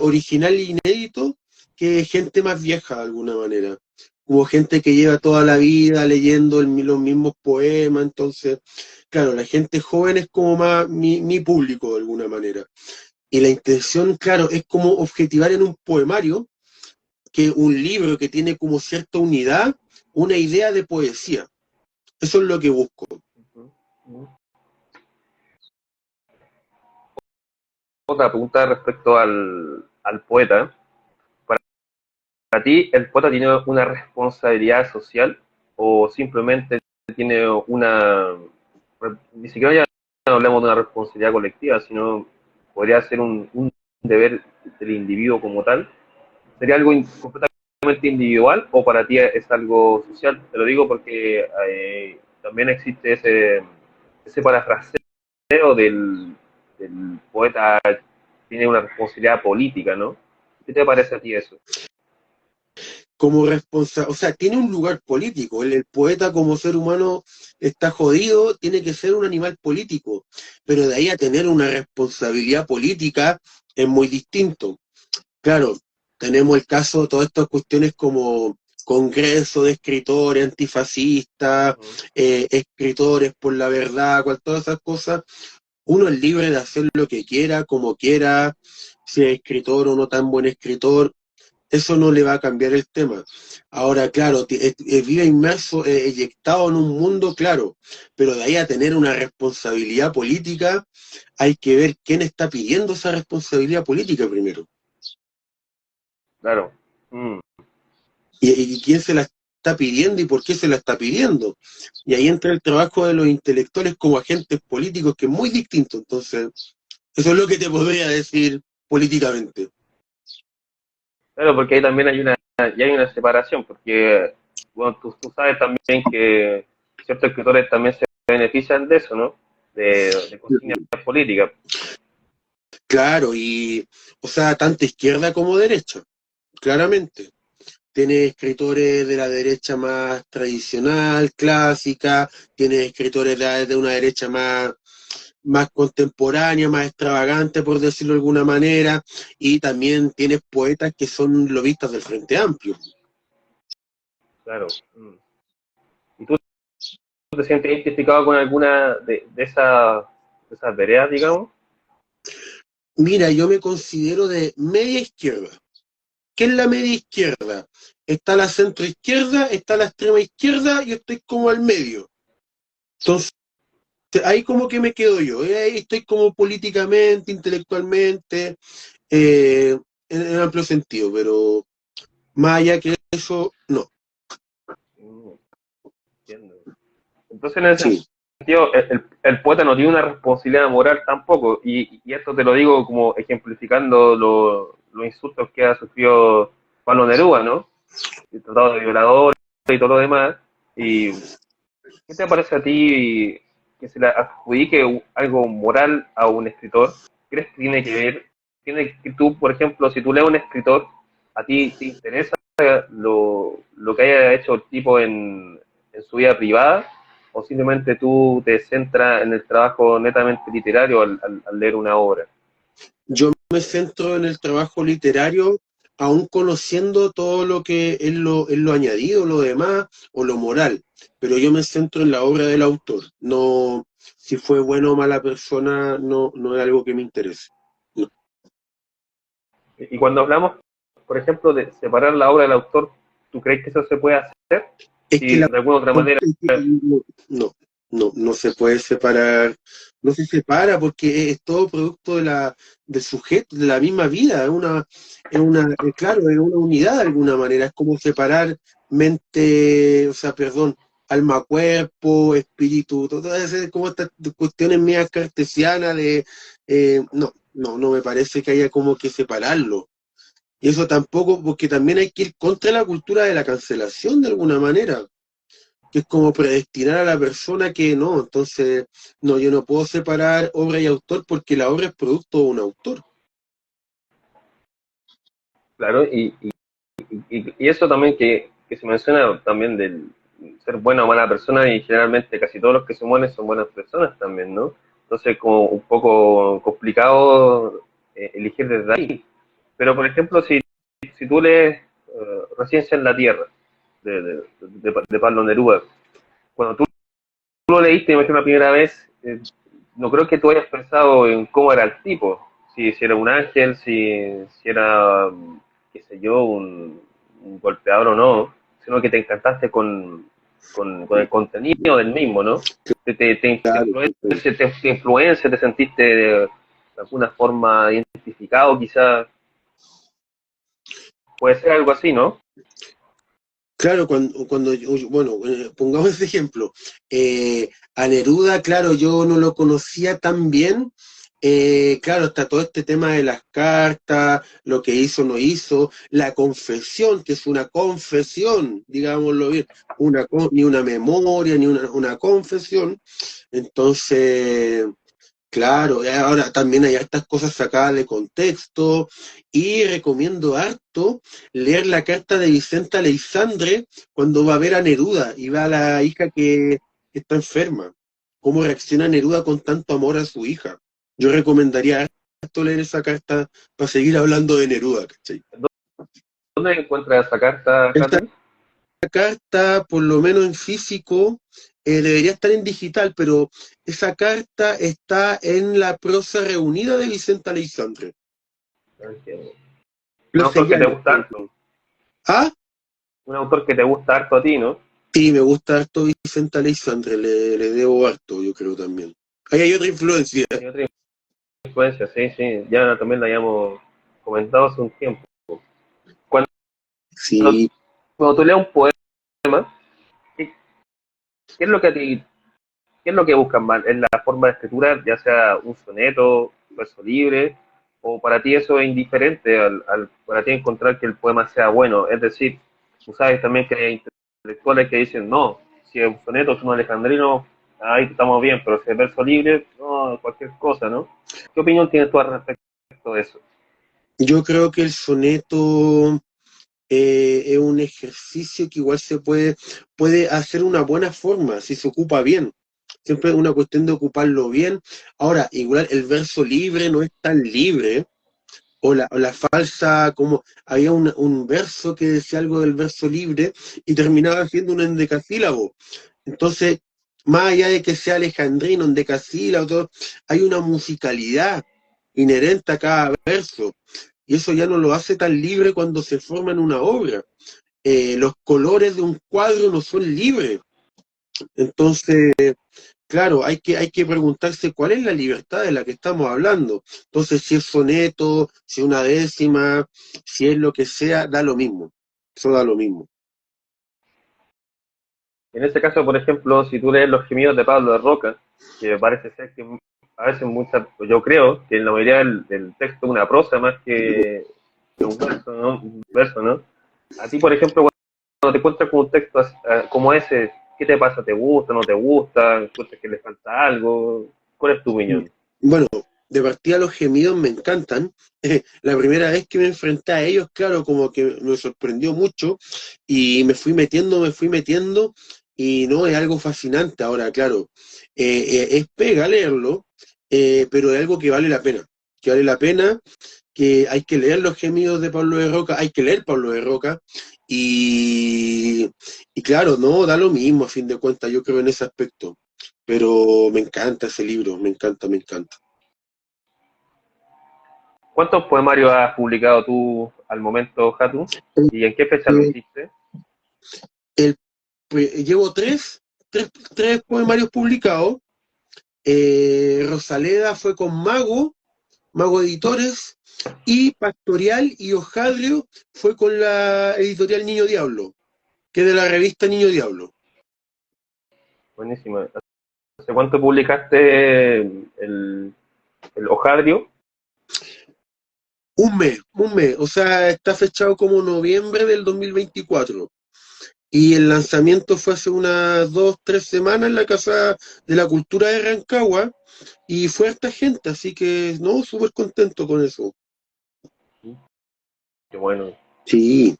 [SPEAKER 1] original e inédito que gente más vieja de alguna manera. Hubo gente que lleva toda la vida leyendo los mismos poemas, entonces, claro, la gente joven es como más mi público de alguna manera. Y la intención, claro, es como objetivar en un poemario que un libro que tiene como cierta unidad, una idea de poesía. Eso es lo que busco.
[SPEAKER 2] Otra pregunta respecto al poeta. ¿Para ti el poeta tiene una responsabilidad social o simplemente tiene ni siquiera ya no hablemos de una responsabilidad colectiva, sino podría ser un deber del individuo como tal? ¿Sería algo completamente individual o para ti es algo social? Te lo digo porque también existe ese parafraseo del poeta tiene una responsabilidad política, ¿no? ¿Qué te parece a ti eso?
[SPEAKER 1] Como responsable, o sea, tiene un lugar político. El poeta como ser humano está jodido, tiene que ser un animal político, pero de ahí a tener una responsabilidad política es muy distinto. Claro, tenemos el caso de todas estas cuestiones como Congreso de Escritores Antifascistas,
[SPEAKER 2] Uh -huh.
[SPEAKER 1] Escritores por la Verdad, todas esas cosas. Uno es libre de hacer lo que quiera, como quiera, si es escritor o no tan buen escritor, eso no le va a cambiar el tema. Ahora, claro, vive inmerso, eyectado en un mundo, claro, pero de ahí a tener una responsabilidad política, hay que ver quién está pidiendo esa responsabilidad política primero.
[SPEAKER 2] Claro. Mm.
[SPEAKER 1] Y quién se la está pidiendo y por qué se la está pidiendo. Y ahí entra el trabajo de los intelectuales como agentes políticos, que es muy distinto. Entonces, eso es lo que te podría decir políticamente.
[SPEAKER 2] Claro, porque ahí también ya hay una separación, porque bueno, tú sabes también que ciertos escritores también se benefician de eso, ¿no? De consignas políticas.
[SPEAKER 1] Claro, y, o sea, tanto izquierda como derecha, claramente. Tiene escritores de la derecha más tradicional, clásica, tiene escritores de una derecha más contemporánea, más extravagante, por decirlo de alguna manera, y también tienes poetas que son lobistas del Frente Amplio.
[SPEAKER 2] Claro. ¿Y tú te sientes identificado con alguna de esas veredas, digamos?
[SPEAKER 1] Mira, yo me considero de media izquierda. ¿Qué es la media izquierda? Está la centro izquierda, está la extrema izquierda, yo estoy como al medio. Entonces, ahí como que me quedo yo, ahí estoy como políticamente, intelectualmente, eh, en amplio sentido, pero más allá que eso, no.
[SPEAKER 2] Mm, entiendo. Entonces, en ese
[SPEAKER 1] Sí,
[SPEAKER 2] sentido, el poeta no tiene una responsabilidad moral tampoco, y esto te lo digo como ejemplificando los insultos que ha sufrido Pablo Neruda, ¿no? El tratado de violador y todo lo demás. ¿Y qué te parece a ti que se le adjudique algo moral a un escritor? ¿Crees que tiene que ver? ¿Tiene que tú, por ejemplo, si tú lees a un escritor, a ti te interesa lo que haya hecho el tipo en su vida privada? ¿O simplemente tú te centras en el trabajo netamente literario al leer una obra?
[SPEAKER 1] yo me centro en el trabajo literario, aún conociendo todo lo que es lo añadido, lo demás, o lo moral, pero yo me centro en la obra del autor, no si fue buena o mala persona, no, no es algo que me interese. No.
[SPEAKER 2] Y cuando hablamos, por ejemplo, de separar la obra del autor, ¿tú crees que eso se puede hacer?
[SPEAKER 1] Es que
[SPEAKER 2] Si de alguna otra manera,
[SPEAKER 1] no, no se puede separar, no se separa porque es todo producto del sujeto, de la misma vida, claro, es una unidad de alguna manera, es como separar mente, o sea, perdón, alma, cuerpo, espíritu, todas esas como estas cuestiones mías cartesianas no me parece que haya como que separarlo. Y eso tampoco, porque también hay que ir contra la cultura de la cancelación de alguna manera, que es como predestinar a la persona que no. Entonces, no, yo no puedo separar obra y autor porque la obra es producto de un autor.
[SPEAKER 2] claro, y eso también que se menciona también del ser buena o mala persona, y generalmente casi todos los que se mueren son buenas personas también, ¿no? Entonces, como un poco complicado elegir desde ahí. Pero, por ejemplo, si tú lees Residencia en la Tierra, de Pablo Neruda, cuando tú lo leíste, imagino, la primera vez, no creo que tú hayas pensado en cómo era el tipo, si era un ángel, si era, qué sé yo, un golpeador o no, sino que te encantaste con el contenido del mismo, ¿no?
[SPEAKER 1] Claro,
[SPEAKER 2] Te influencia, te sentiste de alguna forma identificado, quizás, puede ser algo así, ¿no?
[SPEAKER 1] claro, bueno, pongamos ese ejemplo. A Neruda, claro, yo no lo conocía tan bien. Claro, está todo este tema de las cartas, lo que hizo, no hizo, la confesión, que es una confesión, digámoslo bien, ni una memoria, ni una confesión. Entonces, claro, ahora también hay hartas cosas sacadas de contexto y recomiendo harto leer la carta de Vicenta Aleixandre cuando va a ver a Neruda y va a la hija que está enferma. Cómo reacciona Neruda con tanto amor a su hija. Yo recomendaría harto leer esa carta para seguir hablando de Neruda, ¿cachai?
[SPEAKER 2] ¿Dónde encuentras esa carta,
[SPEAKER 1] Esta
[SPEAKER 2] Carlos?
[SPEAKER 1] carta, por lo menos en físico, debería estar en digital, pero esa carta está en la prosa reunida de Vicenta Aleixandre.
[SPEAKER 2] Un
[SPEAKER 1] Lo
[SPEAKER 2] autor que te
[SPEAKER 1] señalo
[SPEAKER 2] gusta
[SPEAKER 1] siempre.
[SPEAKER 2] harto,
[SPEAKER 1] Ah,
[SPEAKER 2] un autor que te gusta harto a ti, ¿no?
[SPEAKER 1] sí, me gusta harto Vicente Aleixandre, le debo harto, yo creo también. Ahí hay otra influencia.
[SPEAKER 2] Hay otra influencia, sí, sí, ya también la habíamos comentado hace un tiempo. Cuando,
[SPEAKER 1] Sí,
[SPEAKER 2] cuando tú lees un poema, ¿qué, qué es lo que a ti, qué es lo que buscan más? ¿Es la forma de escritura, ya sea un soneto, verso libre, o para ti eso es indiferente para ti encontrar que el poema sea bueno? Es decir, tú sabes también que hay intelectuales que dicen, no, si es un soneto, es un alejandrino, ahí estamos bien, pero si es verso libre, no, cualquier cosa, ¿no? ¿Qué opinión tienes tú al respecto de eso?
[SPEAKER 1] Yo creo que el soneto es un ejercicio que igual puede hacer una buena forma, si se ocupa bien. Siempre es una cuestión de ocuparlo bien. Ahora, igual el verso libre no es tan libre, o la falsa, como había un verso que decía algo del verso libre y terminaba siendo un endecasílabo. Entonces, más allá de que sea alejandrino, endecasílabo, todo, hay una musicalidad inherente a cada verso. Y eso ya no lo hace tan libre cuando se forma en una obra. Los colores de un cuadro no son libres. Entonces, claro, hay que preguntarse cuál es la libertad de la que estamos hablando. Entonces, si es soneto, si es una décima, si es lo que sea, da lo mismo. Eso da lo mismo.
[SPEAKER 2] En este caso, por ejemplo, si tú lees Los gemidos de Pablo de Roca, que parece ser que a veces yo creo que en la mayoría del texto es una prosa más que un verso, ¿no? Un verso, ¿no? A ti, por ejemplo, cuando te encuentras con un texto como ese, ¿qué te pasa? ¿Te gusta? ¿No te gusta? ¿Encuentras que le falta algo? ¿Cuál es tu opinión?
[SPEAKER 1] Bueno, de partida los gemidos me encantan. La primera vez que me enfrenté a ellos, claro, como que me sorprendió mucho y me fui metiendo y no, es algo fascinante. Ahora, claro, es pega leerlo, pero es algo que vale la pena, que hay que leer los gemidos de Pablo de Roca, hay que leer Pablo de Roca y, y claro, no, da lo mismo a fin de cuentas, yo creo en ese aspecto. Pero me encanta ese libro, me encanta, me encanta.
[SPEAKER 2] ¿Cuántos poemarios has publicado tú al momento, Jatu? ¿Y en qué fecha lo
[SPEAKER 1] Eh,
[SPEAKER 2] hiciste?
[SPEAKER 1] el, llevo tres poemarios publicados. Rosaleda fue con Mago Editores, y Pastorial y Hojadrio fue con la editorial Niño Diablo, que es de la revista Niño Diablo.
[SPEAKER 2] Buenísimo. ¿Hace cuánto publicaste el Ojadrio?
[SPEAKER 1] Un mes, o sea, está fechado como noviembre del 2024. Y el lanzamiento fue hace unas 2, 3 semanas en la Casa de la Cultura de Rancagua, y fue harta gente, así que no, súper contento con eso.
[SPEAKER 2] Qué bueno.
[SPEAKER 1] Sí,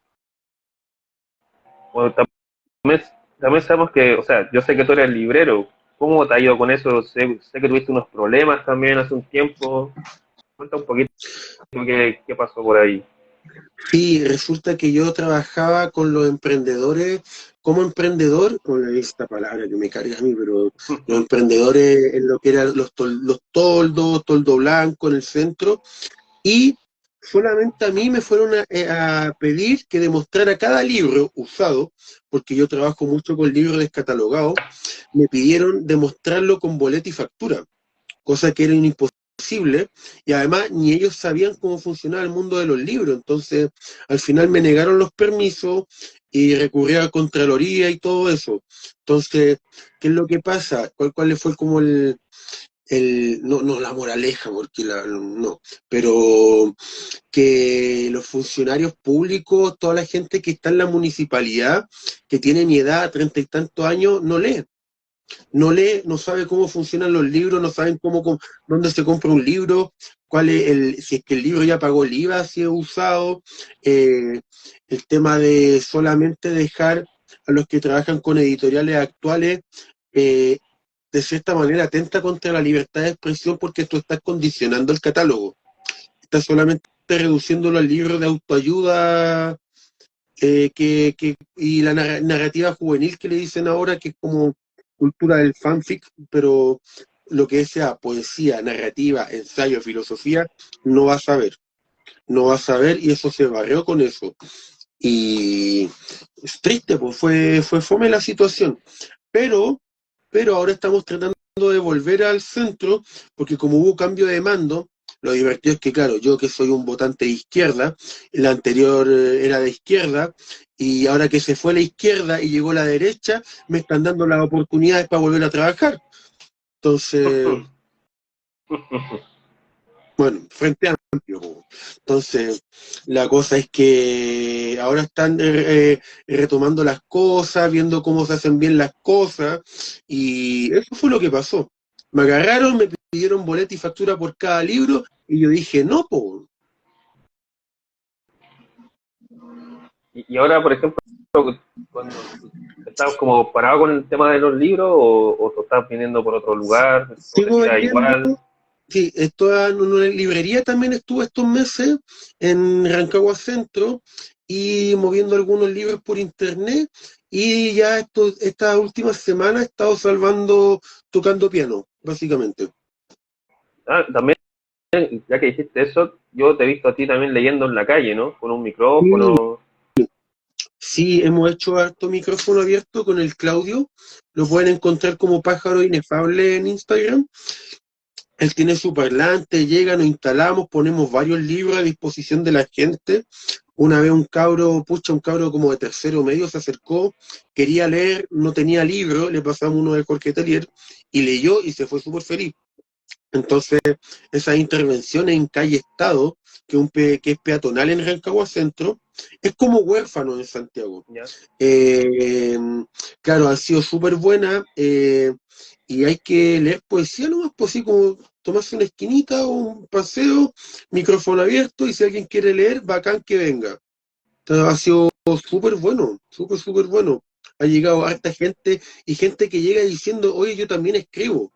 [SPEAKER 2] Bueno, también, también sabemos que, o sea, yo sé que tú eres librero. ¿Cómo te ha ido con eso? Sé que tuviste unos problemas también hace un tiempo. Cuenta un poquito qué pasó por ahí.
[SPEAKER 1] sí, resulta que yo trabajaba con los emprendedores, como emprendedor, con esta palabra que me carga a mí, pero los emprendedores en lo que eran los toldos, toldo blanco en el centro, y solamente a mí me fueron a pedir que demostrara cada libro usado, porque yo trabajo mucho con libros descatalogados, me pidieron demostrarlo con boleta y factura, cosa que era imposible, y además ni ellos sabían cómo funcionaba el mundo de los libros. Entonces al final me negaron los permisos y recurrí a Contraloría y todo eso. Entonces, ¿qué es lo que pasa? ¿Cuál fue como no, no la moraleja, porque no, pero que los funcionarios públicos, toda la gente que está en la municipalidad, que tiene mi edad, 30 y tantos años, no lee, no sabe cómo funcionan los libros, no saben dónde se compra un libro, si es que el libro ya pagó el IVA, si es usado, el tema de solamente dejar a los que trabajan con editoriales actuales, eh, de cierta manera atenta contra la libertad de expresión, porque tú estás condicionando el catálogo, estás solamente reduciéndolo al libro de autoayuda, y la narrativa juvenil que le dicen ahora, que es como cultura del fanfic, pero lo que sea poesía, narrativa, ensayo, filosofía, no vas a ver, no vas a ver, y eso se barrió con eso. Y es triste, pues fue fome la situación, pero ahora estamos tratando de volver al centro, porque como hubo cambio de mando, Lo divertido es que, claro, yo que soy un votante de izquierda, la anterior era de izquierda, y ahora que se fue la izquierda y llegó la derecha, me están dando las oportunidades para volver a trabajar. Entonces, bueno, Frente Amplio. Po. Entonces, la cosa es que ahora están retomando las cosas, viendo cómo se hacen bien las cosas, y eso fue lo que pasó. Me agarraron, me pidieron boleta y factura por cada libro, y yo dije, no, po.
[SPEAKER 2] Y ahora, por ejemplo, cuando estás como parado con el tema de los libros o te estás viniendo por otro lugar, o te
[SPEAKER 1] Sigo
[SPEAKER 2] tiras
[SPEAKER 1] vendiendo.
[SPEAKER 2] igual.
[SPEAKER 1] Sí, estoy en una librería también estuve estos meses en Rancagua Centro y moviendo algunos libros por internet y ya estas últimas semanas he estado tocando piano, básicamente.
[SPEAKER 2] Ah, también, ya que dijiste eso, yo te he visto a ti también leyendo en la calle, ¿no? Con un
[SPEAKER 1] Sí,
[SPEAKER 2] micrófono.
[SPEAKER 1] sí, hemos hecho harto micrófono abierto con el Claudio, lo pueden encontrar como Pájaro Inefable en Instagram. Él tiene su parlante, llega, nos instalamos, ponemos varios libros a disposición de la gente. Una vez un cabro como de tercero medio se acercó, quería leer, no tenía libro, le pasamos uno de Jorge Telier y leyó y se fue súper feliz. Entonces, esas intervenciones en calle Estado, que es peatonal en Rancagua Centro, es como huérfano en Santiago.
[SPEAKER 2] ¿Ya?
[SPEAKER 1] Eh, claro, han sido súper buenas y hay que leer poesía nomás, pues sí, como tomarse una esquinita o un paseo, micrófono abierto y si alguien quiere leer, bacán que venga. Entonces, ha sido súper bueno, súper, súper bueno. Ha llegado harta gente y gente que llega diciendo, oye, yo también escribo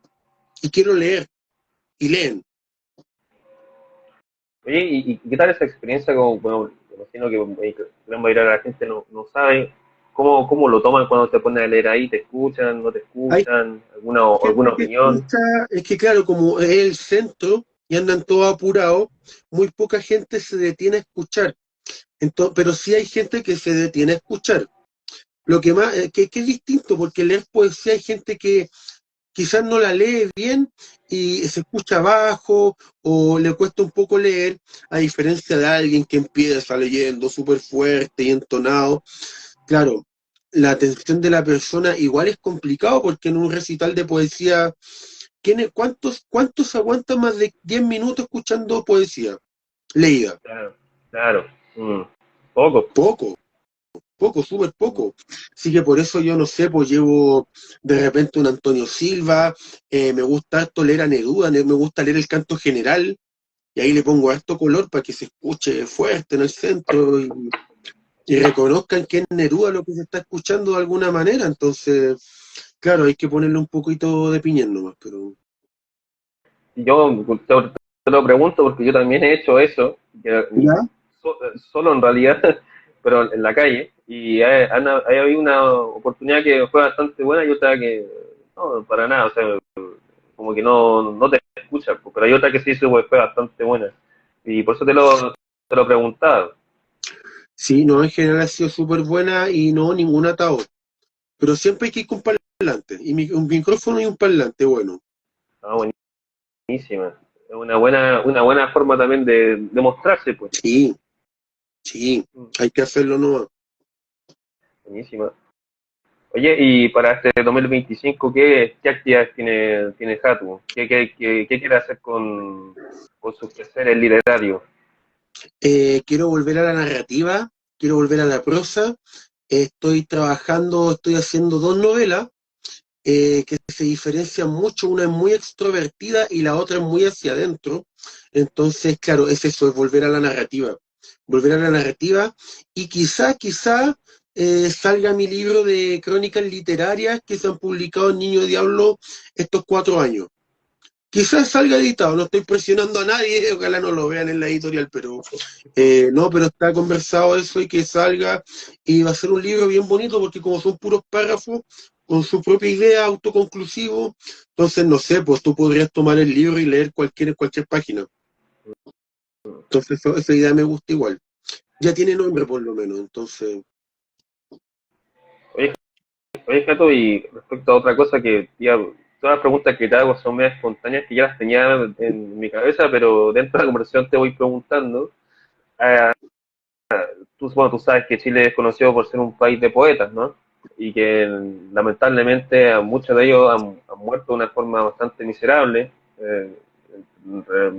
[SPEAKER 1] y quiero leer y leen.
[SPEAKER 2] Oye, ¿y qué tal esa experiencia? Como, bueno, me imagino que gran mayoría de la gente no sabe cómo lo toman cuando te ponen a leer ahí, te escuchan, no te
[SPEAKER 1] Hay
[SPEAKER 2] escuchan, alguna
[SPEAKER 1] gente que
[SPEAKER 2] opinión.
[SPEAKER 1] escucha, es que claro, como es el centro y andan todos apurados, muy poca gente se detiene a escuchar. Entonces, pero sí hay gente que se detiene a escuchar. Lo que más, que es distinto, porque leer poesía hay gente que quizás no la lee bien y se escucha bajo o le cuesta un poco leer, a diferencia de alguien que empieza leyendo súper fuerte y entonado. Claro, la atención de la persona igual es complicado porque en un recital de poesía, ¿cuántos aguantan más de 10 minutos escuchando poesía leída?
[SPEAKER 2] Claro, claro. Mm. Poco.
[SPEAKER 1] Poco, poco, súper
[SPEAKER 2] Mm.
[SPEAKER 1] poco. Así que por eso yo no sé, pues llevo de repente un Antonio Silva, me gusta harto leer a Neruda, me gusta leer el canto general, y ahí le pongo harto color para que se escuche fuerte en el centro y reconozcan que es Neruda lo que se está escuchando de alguna manera. Entonces, claro, hay que ponerle un poquito de piñón nomás, pero
[SPEAKER 2] Yo te lo pregunto porque yo también he hecho eso,
[SPEAKER 1] ¿ya?
[SPEAKER 2] solo en realidad, pero en la calle, y hay habido una oportunidad que fue bastante buena y otra que no, para nada, o sea, como que no te escucha, pues, pero hay otra que sí fue bastante buena, y por eso te lo preguntaba.
[SPEAKER 1] Sí, no, en general ha sido súper buena y no ningún atado. Pero siempre hay que ir con parlante, y un micrófono y un parlante, bueno.
[SPEAKER 2] Ah, buenísima. Es una buena forma también de mostrarse, pues.
[SPEAKER 1] Sí, sí,
[SPEAKER 2] Mm,
[SPEAKER 1] hay que hacerlo nomás.
[SPEAKER 2] buenísima. Oye, y para este 2025, ¿qué actividades tiene Hatu? ¿Qué quiere hacer con sus quehaceres literarios?
[SPEAKER 1] Quiero volver a la narrativa, quiero volver a la prosa. Estoy haciendo dos novelas que se diferencian mucho. Una es muy extrovertida y la otra es muy hacia adentro. Entonces, claro, es eso, es volver a la narrativa. Volver a la narrativa y quizá salga mi libro de crónicas literarias que se han publicado en Niño Diablo estos 4 años. Quizás salga editado, no estoy presionando a nadie, ojalá no lo vean en la editorial, pero no, pero está conversado eso y que salga y va a ser un libro bien bonito porque como son puros párrafos con su propia idea, autoconclusivo, entonces no sé, pues tú podrías tomar el libro y leer cualquier página. Entonces esa idea me gusta igual. Ya tiene nombre por lo menos, entonces,
[SPEAKER 2] Oye, Jato, y respecto a otra cosa que todas las preguntas que te hago son medias espontáneas que ya las tenía en mi cabeza, pero dentro de la conversación te voy preguntando. Eh, tú sabes que Chile es conocido por ser un país de poetas, ¿no? Y que lamentablemente a muchos de ellos han muerto de una forma bastante miserable,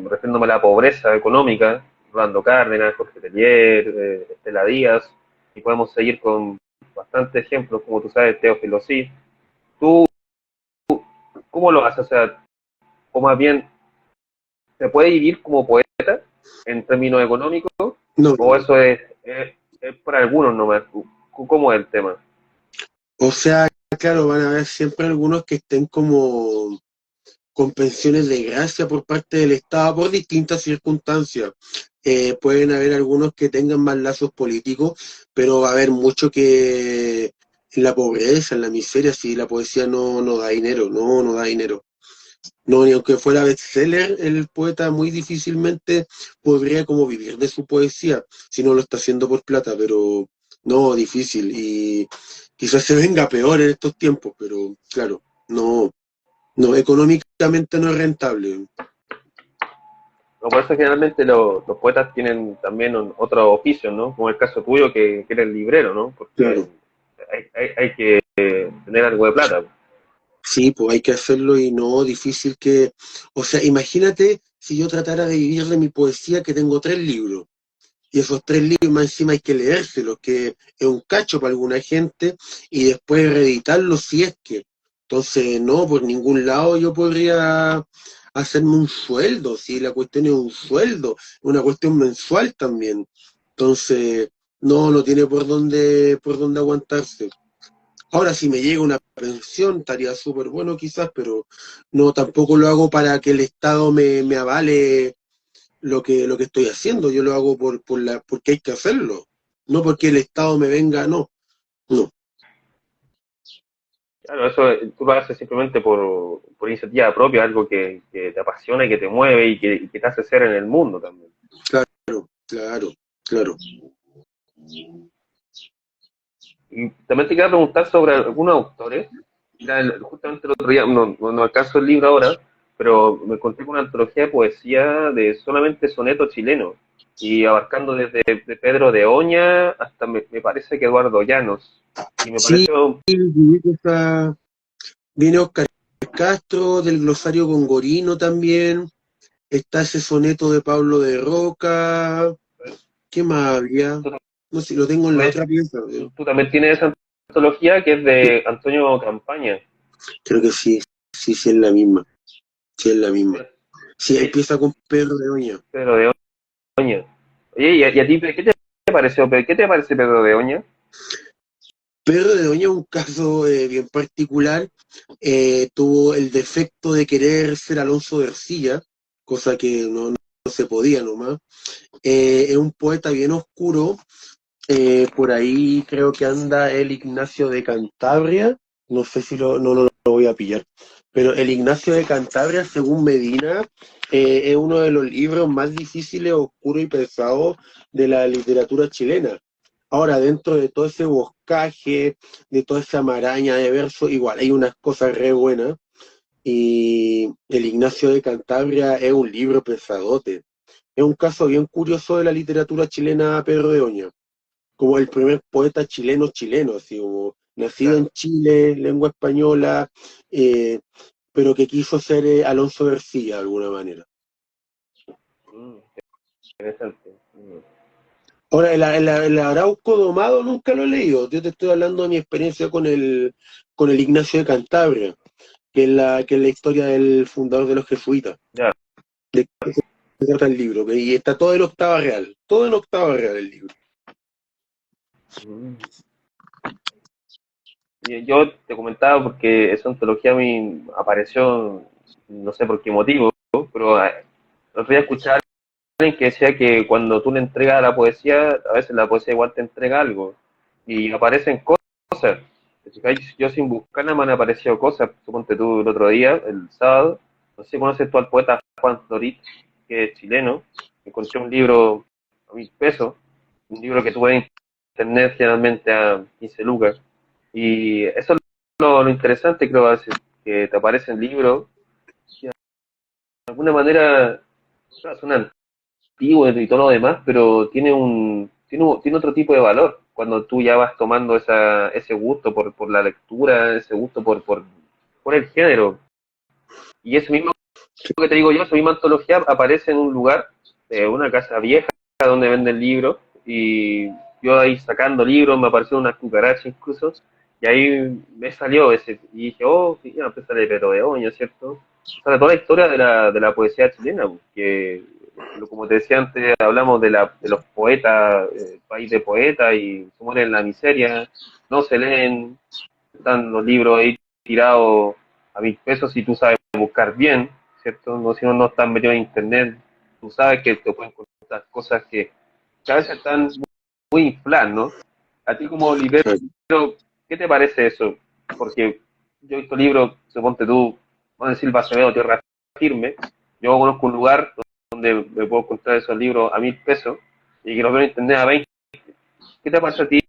[SPEAKER 2] refiriéndome a la pobreza económica, Rolando Cárdenas, Jorge Tellier, Estela Díaz, y podemos seguir con bastantes ejemplos, como tú sabes, Teófilo Cid. ¿Tú cómo lo haces? O sea, o más bien, ¿se puede vivir como poeta en términos económicos?
[SPEAKER 1] No,
[SPEAKER 2] ¿O eso es para algunos nomás? ¿Cómo es el tema?
[SPEAKER 1] o sea, claro, van a haber siempre algunos que estén como con pensiones de gracia por parte del Estado por distintas circunstancias. Pueden haber algunos que tengan más lazos políticos, pero va a haber mucho que en la pobreza, en la miseria, si la poesía no da dinero, no da dinero. No, ni aunque fuera bestseller, el poeta muy difícilmente podría como vivir de su poesía, si no lo está haciendo por plata, pero no, difícil. Y quizás se venga peor en estos tiempos, pero claro, no, económicamente no es rentable.
[SPEAKER 2] No, por eso generalmente los poetas tienen también otros oficios, ¿no? Como el caso tuyo, que eres librero, ¿no? Porque
[SPEAKER 1] Claro,
[SPEAKER 2] hay que tener algo de plata.
[SPEAKER 1] sí, pues hay que hacerlo y no difícil que, o sea, imagínate si yo tratara de vivir de mi poesía que tengo 3 libros. Y esos 3 libros más encima hay que leérselos, que es un cacho para alguna gente, y después reeditarlos si es que. Entonces, no, por ningún lado yo podría hacerme un sueldo, si la cuestión es un sueldo, una cuestión mensual también. Entonces, no tiene por dónde aguantarse. Ahora, si me llega una pensión, estaría súper bueno quizás, pero no, tampoco lo hago para que el Estado me avale lo que estoy haciendo, yo lo hago porque hay que hacerlo, no porque el Estado me venga, no,
[SPEAKER 2] Claro, eso tú lo haces simplemente por iniciativa propia, algo que te apasiona y que te mueve y que te hace ser en el mundo también.
[SPEAKER 1] claro, claro.
[SPEAKER 2] Y también te quería preguntar sobre algunos autores. Mira, justamente el otro día, no alcanzo el libro ahora, pero me encontré con una antología de poesía de solamente sonetos chilenos, y abarcando desde de Pedro de Oña hasta me parece que Eduardo Llanos. Y me
[SPEAKER 1] Sí,
[SPEAKER 2] pareció,
[SPEAKER 1] viene Oscar Castro, del glosario Gongorino también, está ese soneto de Pablo de Roca, ¿qué más había?
[SPEAKER 2] tú,
[SPEAKER 1] No sé, lo tengo en la
[SPEAKER 2] también,
[SPEAKER 1] otra pieza,
[SPEAKER 2] tú también tienes esa antología que es
[SPEAKER 1] sí,
[SPEAKER 2] de Antonio Campaña.
[SPEAKER 1] creo que sí, sí es la misma, sí es la misma.
[SPEAKER 2] Eh,
[SPEAKER 1] Sí,
[SPEAKER 2] eh,
[SPEAKER 1] empieza con Pedro de Oña.
[SPEAKER 2] Pedro de Oña. Oye, ¿y a ti qué te pareció? ¿Qué te parece Pedro de Oña?
[SPEAKER 1] Pedro de Doña es un caso bien particular. Tuvo el defecto de querer ser Alonso de Ercilla, cosa que no se podía nomás. Es un poeta bien oscuro. Por ahí creo que anda el Ignacio de Cantabria. No sé si no lo voy a pillar. Pero el Ignacio de Cantabria, según Medina, es uno de los libros más difíciles, oscuros y pesados de la literatura chilena. Ahora, dentro de todo ese boscaje, de toda esa maraña de versos, igual hay unas cosas re buenas. Y el Ignacio de Cantabria es un libro pesadote. Es un caso bien curioso de la literatura chilena, Pedro de Oña, como el primer poeta chileno, así como nacido en
[SPEAKER 2] Claro.
[SPEAKER 1] Chile, lengua española, eh, pero que quiso ser Alonso García de alguna manera.
[SPEAKER 2] Mm, interesante. Mm.
[SPEAKER 1] Ahora, el Arauco Domado nunca lo he leído. Yo te estoy hablando de mi experiencia con el Ignacio de Cantabria, que es la historia del fundador de los jesuitas.
[SPEAKER 2] Ya.
[SPEAKER 1] De qué se trata el libro, y está todo en octava real, todo en octava real el libro.
[SPEAKER 2] Mm. Y yo te comentaba porque esa antología a mí apareció, no sé por qué motivo, pero el otro día escuché a alguien que decía que cuando tú le entregas la poesía, a veces la poesía igual te entrega algo y aparecen cosas. ¿Te fijáis? Yo sin buscarla me han aparecido cosas. Suponte tú el otro día, el sábado, no sé si conoces tú al poeta Juan Florit, que es chileno. Encontré un libro a 1.000 pesos, un libro que tuve en internet generalmente a 15 lucas. Y eso es lo interesante, creo, a veces. que te aparecen libros que de alguna manera claro, son antiguos y todo lo demás, pero tiene otro tipo de valor cuando tú ya vas tomando ese gusto por la lectura, ese gusto por el género. Y eso mismo que te digo yo, esa misma antología aparece en un lugar, una casa vieja donde venden libros, y yo ahí sacando libros, me apareció una cucaracha incluso, y ahí me salió ese, y dije, oh, sí, ya empecé a leer Pero de Oño, ¿cierto? Sale toda la historia de la poesía chilena, que como te decía antes, hablamos de los poetas, país de poetas, y se mueren en la miseria, no se leen, están los libros ahí tirados a 1.000 pesos si tú sabes buscar bien, ¿cierto? No, si no, no están metidos en internet, tú sabes que te pueden contar cosas que a veces están muy infladas, ¿no? A ti como librero, ¿qué te parece eso? Porque yo he visto libros, suponte tú, vamos a decir Basemeo, Tierra Firme, yo conozco un lugar donde me puedo encontrar esos libros a 1.000 pesos y que los veo en internet a 20. ¿Qué te parece a ti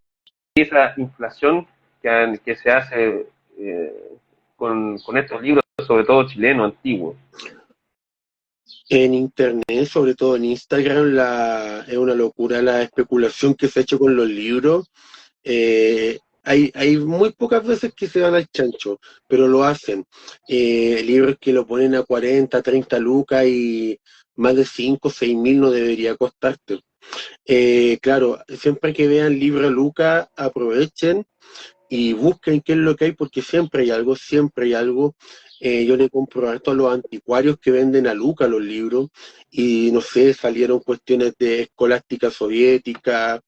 [SPEAKER 2] esa inflación que se hace con estos libros, sobre todo chilenos, antiguos?
[SPEAKER 1] En internet, sobre todo en Instagram, es una locura la especulación que se ha hecho con los libros. Hay muy pocas veces que se van al chancho, pero lo hacen. Libros que lo ponen a 40, 30 lucas y más de 5, 6 mil no debería costarte. Claro, siempre que vean libro a lucas, aprovechen y busquen qué es lo que hay, porque siempre hay algo, siempre hay algo. Yo le compro a todos los anticuarios que venden a Luca los libros, y no sé, salieron cuestiones de escolástica soviética,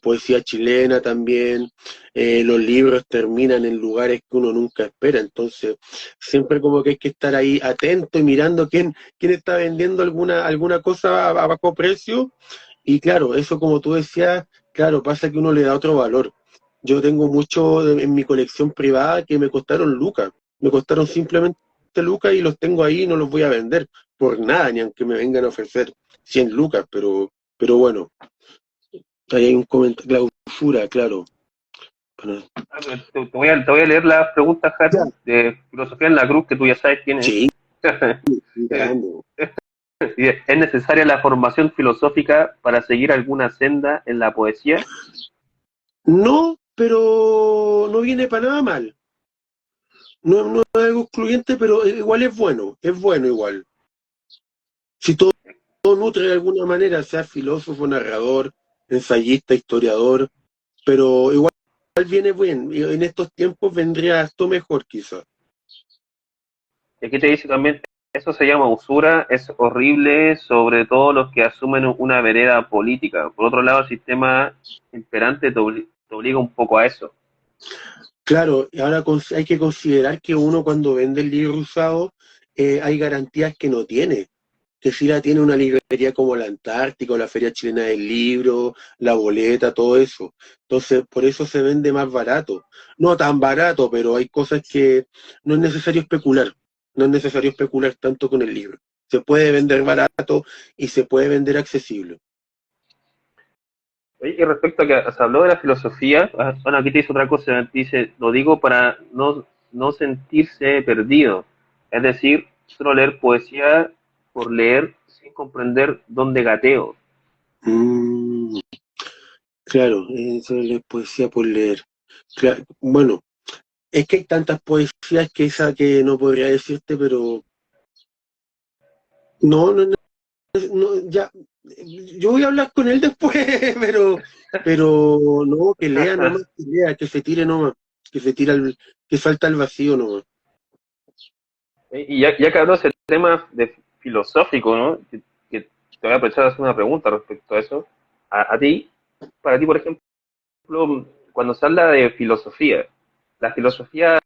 [SPEAKER 1] poesía chilena también. Los libros terminan en lugares que uno nunca espera, entonces siempre como que hay que estar ahí atento y mirando quién está vendiendo alguna cosa a bajo precio. Y claro, eso como tú decías, claro, pasa que uno le da otro valor. Yo tengo mucho en mi colección privada que me costaron lucas. Me costaron simplemente lucas y los tengo ahí y no los voy a vender por nada, ni aunque me vengan a ofrecer 100 lucas, pero bueno, ahí hay un comentario, clausura, claro. Bueno,
[SPEAKER 2] Te voy a leer las preguntas,
[SPEAKER 1] ya,
[SPEAKER 2] Jaro, de Filosofía en la Cruz, que tú ya sabes quién es.
[SPEAKER 1] sí, grande.
[SPEAKER 2] ¿Es necesaria la formación filosófica para seguir alguna senda en la poesía?
[SPEAKER 1] No, pero no viene para nada mal. No es algo excluyente, pero igual es bueno igual. Si todo nutre de alguna manera, sea filósofo, narrador, ensayista, historiador, pero igual viene bien. Y en estos tiempos vendría esto mejor, quizás.
[SPEAKER 2] Y aquí te dice también, eso se llama usura, es horrible, sobre todo los que asumen una vereda política. Por otro lado, el sistema imperante te obliga un poco a eso.
[SPEAKER 1] Claro, y ahora hay que considerar que uno cuando vende el libro usado, hay garantías que no tiene. Que si la tiene una librería como la Antártica o la Feria Chilena del Libro, la Boleta, todo eso. Entonces, por eso se vende más barato. No tan barato, pero hay cosas que no es necesario especular. No es necesario especular tanto con el libro. Se puede vender barato y se puede vender accesible.
[SPEAKER 2] Oye, y respecto a que se habló de la filosofía, bueno, aquí te dice otra cosa, dice, lo digo para no sentirse perdido. Es decir, solo leer poesía por leer sin comprender dónde gateo.
[SPEAKER 1] Mm, claro, eso es poesía por leer. Bueno, es que hay tantas poesías que esa que no podría decirte, pero no, ya, yo voy a hablar con él después, pero no, que lea nomás, que lea, que se tire nomás, que se tira que salta al vacío nomás.
[SPEAKER 2] Y ya que habló ese tema de filosófico, ¿no? Que te voy a aprovechar a hacer una pregunta respecto a eso. A ti, para ti, por ejemplo, cuando se habla de filosofía, ¿la filosofía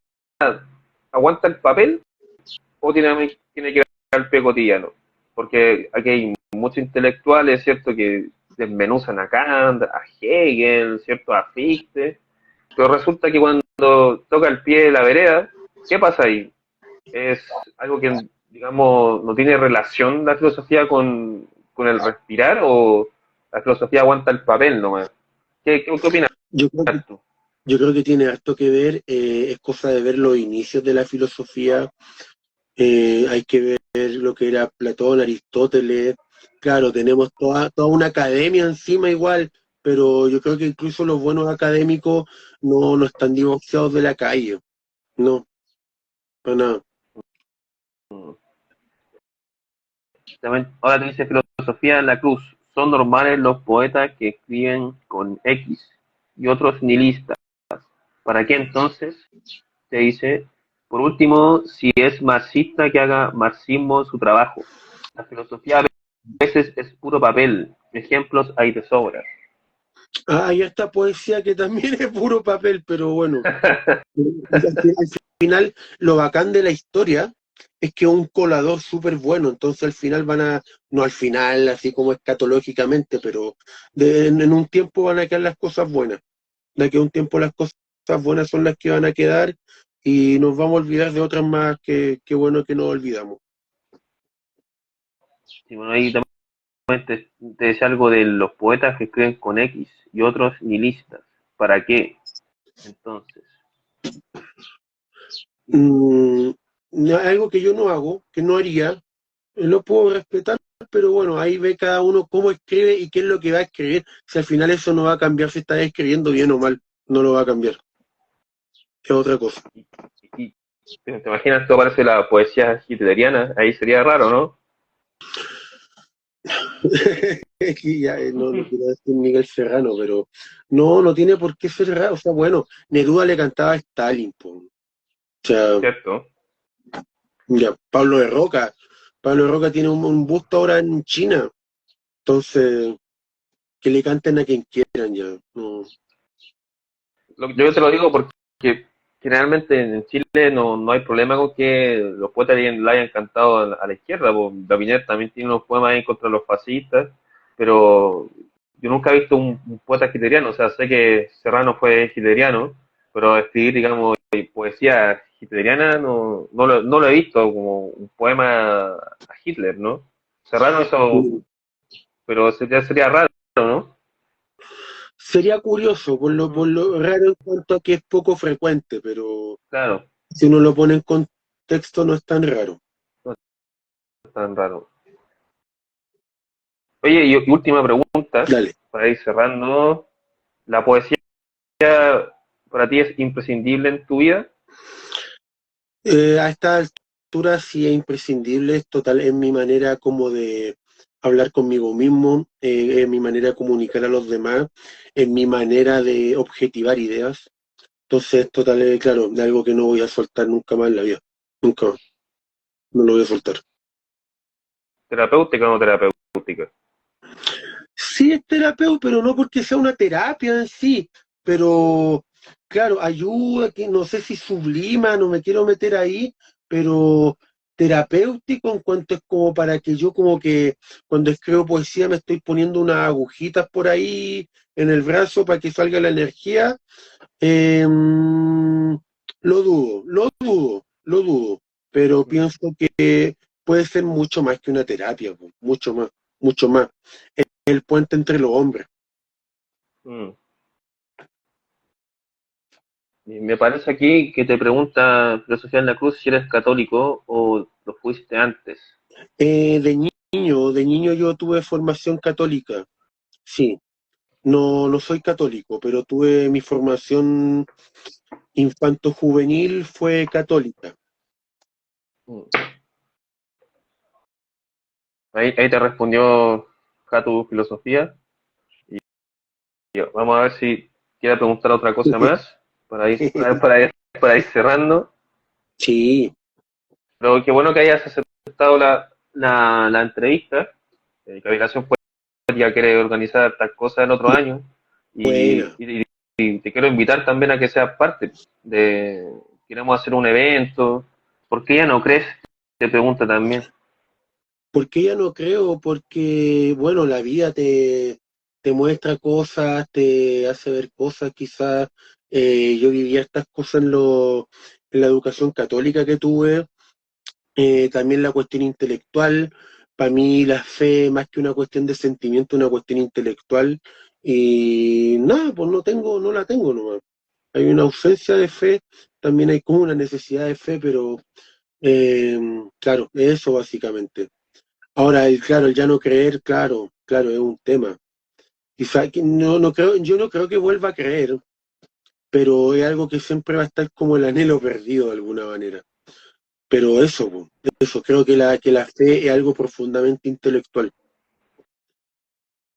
[SPEAKER 2] aguanta el papel o tiene que ir al pie cotidiano? Porque aquí hay muchos intelectuales, ¿cierto?, que desmenuzan a Kant, a Hegel, ¿cierto?, a Fichte, pero resulta que cuando toca el pie de la vereda, ¿qué pasa ahí? ¿Es algo que, digamos, no tiene relación la filosofía con el respirar o la filosofía aguanta el papel nomás? ¿Qué opinas
[SPEAKER 1] Yo creo
[SPEAKER 2] tú?
[SPEAKER 1] Yo creo que tiene harto que ver, es cosa de ver los inicios de la filosofía, hay que ver lo que era Platón, Aristóteles, claro, tenemos toda una academia encima igual, pero yo creo que incluso los buenos académicos no están divorciados de la calle, no, para nada.
[SPEAKER 2] Mm. Ahora te dice filosofía en la cruz. Son normales los poetas que escriben con X y otros nihilistas. ¿Para qué entonces? Te dice, por último, si es marxista, que haga marxismo su trabajo. La filosofía a veces es puro papel. Ejemplos hay de sobra.
[SPEAKER 1] Ah, y esta poesía que también es puro papel, pero bueno, al final lo bacán de la historia es que es un colador súper bueno, entonces al final no al final así como escatológicamente, pero en un tiempo van a quedar las cosas buenas, de aquí a un tiempo las cosas buenas son las que van a quedar y nos vamos a olvidar de otras más que bueno que nos olvidamos.
[SPEAKER 2] Y bueno, ahí también te decía algo de los poetas que escriben con X y otros nihilistas. ¿Para qué? Entonces,
[SPEAKER 1] Mm, algo que yo no hago, que no haría, lo puedo respetar, pero bueno, ahí ve cada uno cómo escribe y qué es lo que va a escribir. Si al final eso no va a cambiar si está escribiendo bien o mal, no lo va a cambiar. Es otra cosa.
[SPEAKER 2] y ¿te imaginas? Todo parece la poesía hitleriana. Ahí sería raro, ¿no?
[SPEAKER 1] Es que ya, no quiero decir Miguel Serrano, pero no tiene por qué ser raro. O sea, bueno, Neruda le cantaba a Stalin, po. O sea,
[SPEAKER 2] ¿Cierto?
[SPEAKER 1] ya, Pablo de Roca tiene un busto ahora en China, entonces, que le canten a quien quieran ya. No.
[SPEAKER 2] Yo te lo digo porque generalmente en Chile no hay problema con que los poetas le hayan cantado a la izquierda. Pues, Davinet también tiene unos poemas ahí contra los fascistas, pero yo nunca he visto un poeta hitleriano. O sea, sé que Serrano fue hitleriano, pero escribir, digamos, poesía hitleriana no lo he visto como un poema a Hitler, ¿no? Serrano eso, pero sería raro, ¿no?
[SPEAKER 1] Sería curioso, por
[SPEAKER 2] Mm,
[SPEAKER 1] lo raro en cuanto a que es poco frecuente, pero
[SPEAKER 2] claro,
[SPEAKER 1] si uno lo pone en contexto no es tan raro.
[SPEAKER 2] no es tan raro. Oye, y última pregunta,
[SPEAKER 1] Dale.
[SPEAKER 2] para ir cerrando. ¿La poesía para ti es imprescindible en tu vida?
[SPEAKER 1] A esta altura sí es imprescindible, es total, es mi manera como de hablar conmigo mismo, es mi manera de comunicar a los demás, es mi manera de objetivar ideas. Entonces, total, claro, de algo que no voy a soltar nunca más en la vida. Nunca más. No lo voy a soltar.
[SPEAKER 2] ¿Terapéutica o no terapéutica?
[SPEAKER 1] Sí es terapeuta, pero no porque sea una terapia en sí, pero claro, ayuda, que no sé si sublima, no me quiero meter ahí, pero terapéutico en cuanto es como para que yo como que cuando escribo poesía me estoy poniendo unas agujitas por ahí en el brazo para que salga la energía. Lo dudo, pero pienso que puede ser mucho más que una terapia, po, mucho más, mucho más. El puente entre los hombres.
[SPEAKER 2] Mm. Y me parece aquí que te pregunta Filosofía en la Cruz si eres católico o lo fuiste antes.
[SPEAKER 1] De niño yo tuve formación católica, sí. No soy católico, pero tuve mi formación infanto-juvenil fue católica.
[SPEAKER 2] Mm. Ahí te respondió tu filosofía. Vamos a ver si quiere preguntar otra cosa más para ir cerrando.
[SPEAKER 1] Sí,
[SPEAKER 2] Pero qué bueno que hayas aceptado la entrevista. Cavilación pues ya quiere organizar estas cosas el otro año
[SPEAKER 1] buena.
[SPEAKER 2] y te quiero invitar también a que seas parte de, queremos hacer un evento. ¿Por qué ya no crees? Te pregunta también.
[SPEAKER 1] Porque ya no creo, porque, bueno, la vida te muestra cosas, te hace ver cosas, quizás. Yo vivía estas cosas en la educación católica que tuve, también la cuestión intelectual. Para mí la fe, más que una cuestión de sentimiento, una cuestión intelectual. Y nada, pues no la tengo nomás. Hay una ausencia de fe, también hay como una necesidad de fe, pero claro, eso básicamente. Ahora, claro, el ya no creer, claro, claro, es un tema. Quizá que no creo, yo no creo que vuelva a creer, pero es algo que siempre va a estar como el anhelo perdido de alguna manera. Pero eso, po, eso, creo que la fe es algo profundamente intelectual.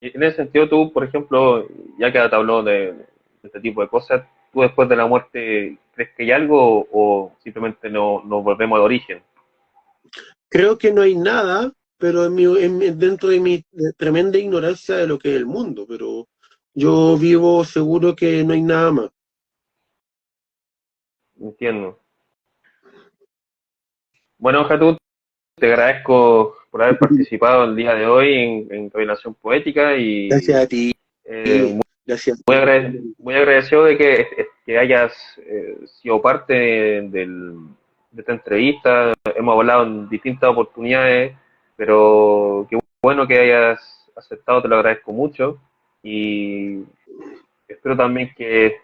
[SPEAKER 2] Y en ese sentido, tú, por ejemplo, ya que te habló de este tipo de cosas, ¿tú después de la muerte crees que hay algo o simplemente no, nos volvemos al origen?
[SPEAKER 1] Creo que no hay nada, pero dentro de mi tremenda ignorancia de lo que es el mundo, pero yo vivo seguro que no hay nada más.
[SPEAKER 2] Entiendo. Bueno, Jatú, te agradezco por haber participado el día de hoy en Revelación Poética
[SPEAKER 1] Gracias
[SPEAKER 2] y
[SPEAKER 1] a ti,
[SPEAKER 2] eh,
[SPEAKER 1] gracias.
[SPEAKER 2] muy agradecido de que hayas sido parte de esta entrevista. Hemos hablado en distintas oportunidades, pero qué bueno que hayas aceptado, te lo agradezco mucho y espero también que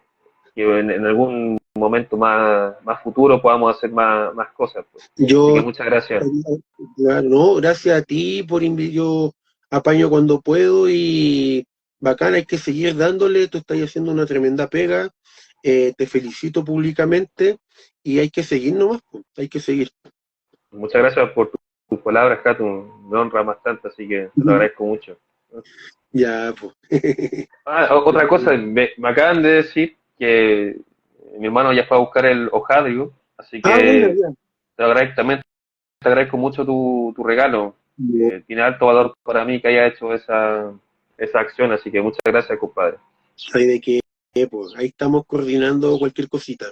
[SPEAKER 2] en algún momento más futuro podamos hacer más cosas, pues. Así que
[SPEAKER 1] Yo,
[SPEAKER 2] muchas gracias.
[SPEAKER 1] claro, no, gracias a ti por yo apaño cuando puedo y bacán, hay que seguir dándole, tú estás haciendo una tremenda pega, te felicito públicamente y hay que seguir nomás, po, hay que seguir.
[SPEAKER 2] Muchas gracias por tus palabras, Kato, me honra bastante, así que te lo agradezco mucho.
[SPEAKER 1] Ya, pues.
[SPEAKER 2] Otra cosa, me acaban de decir que mi hermano ya fue a buscar el hojadrio, así
[SPEAKER 1] Ah, bueno,
[SPEAKER 2] que también te agradezco mucho tu regalo.
[SPEAKER 1] ya.
[SPEAKER 2] Tiene alto valor para mí que haya hecho esa acción, así que muchas gracias, compadre.
[SPEAKER 1] Hay de qué, pues, ahí estamos coordinando cualquier cosita.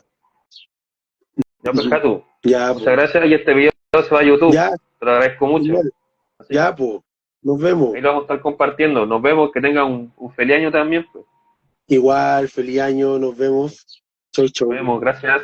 [SPEAKER 2] Ya, pues, Kato,
[SPEAKER 1] Ya,
[SPEAKER 2] muchas
[SPEAKER 1] pues.
[SPEAKER 2] gracias y este video se va a YouTube.
[SPEAKER 1] Ya,
[SPEAKER 2] Te lo agradezco mucho.
[SPEAKER 1] genial.
[SPEAKER 2] Así
[SPEAKER 1] Ya, pues. Nos vemos.
[SPEAKER 2] ahí lo vamos a estar compartiendo. Nos vemos, que tengan un feliz año también, pues.
[SPEAKER 1] Igual, feliz año, nos vemos. Chau,
[SPEAKER 2] Nos
[SPEAKER 1] chau.
[SPEAKER 2] vemos, gracias.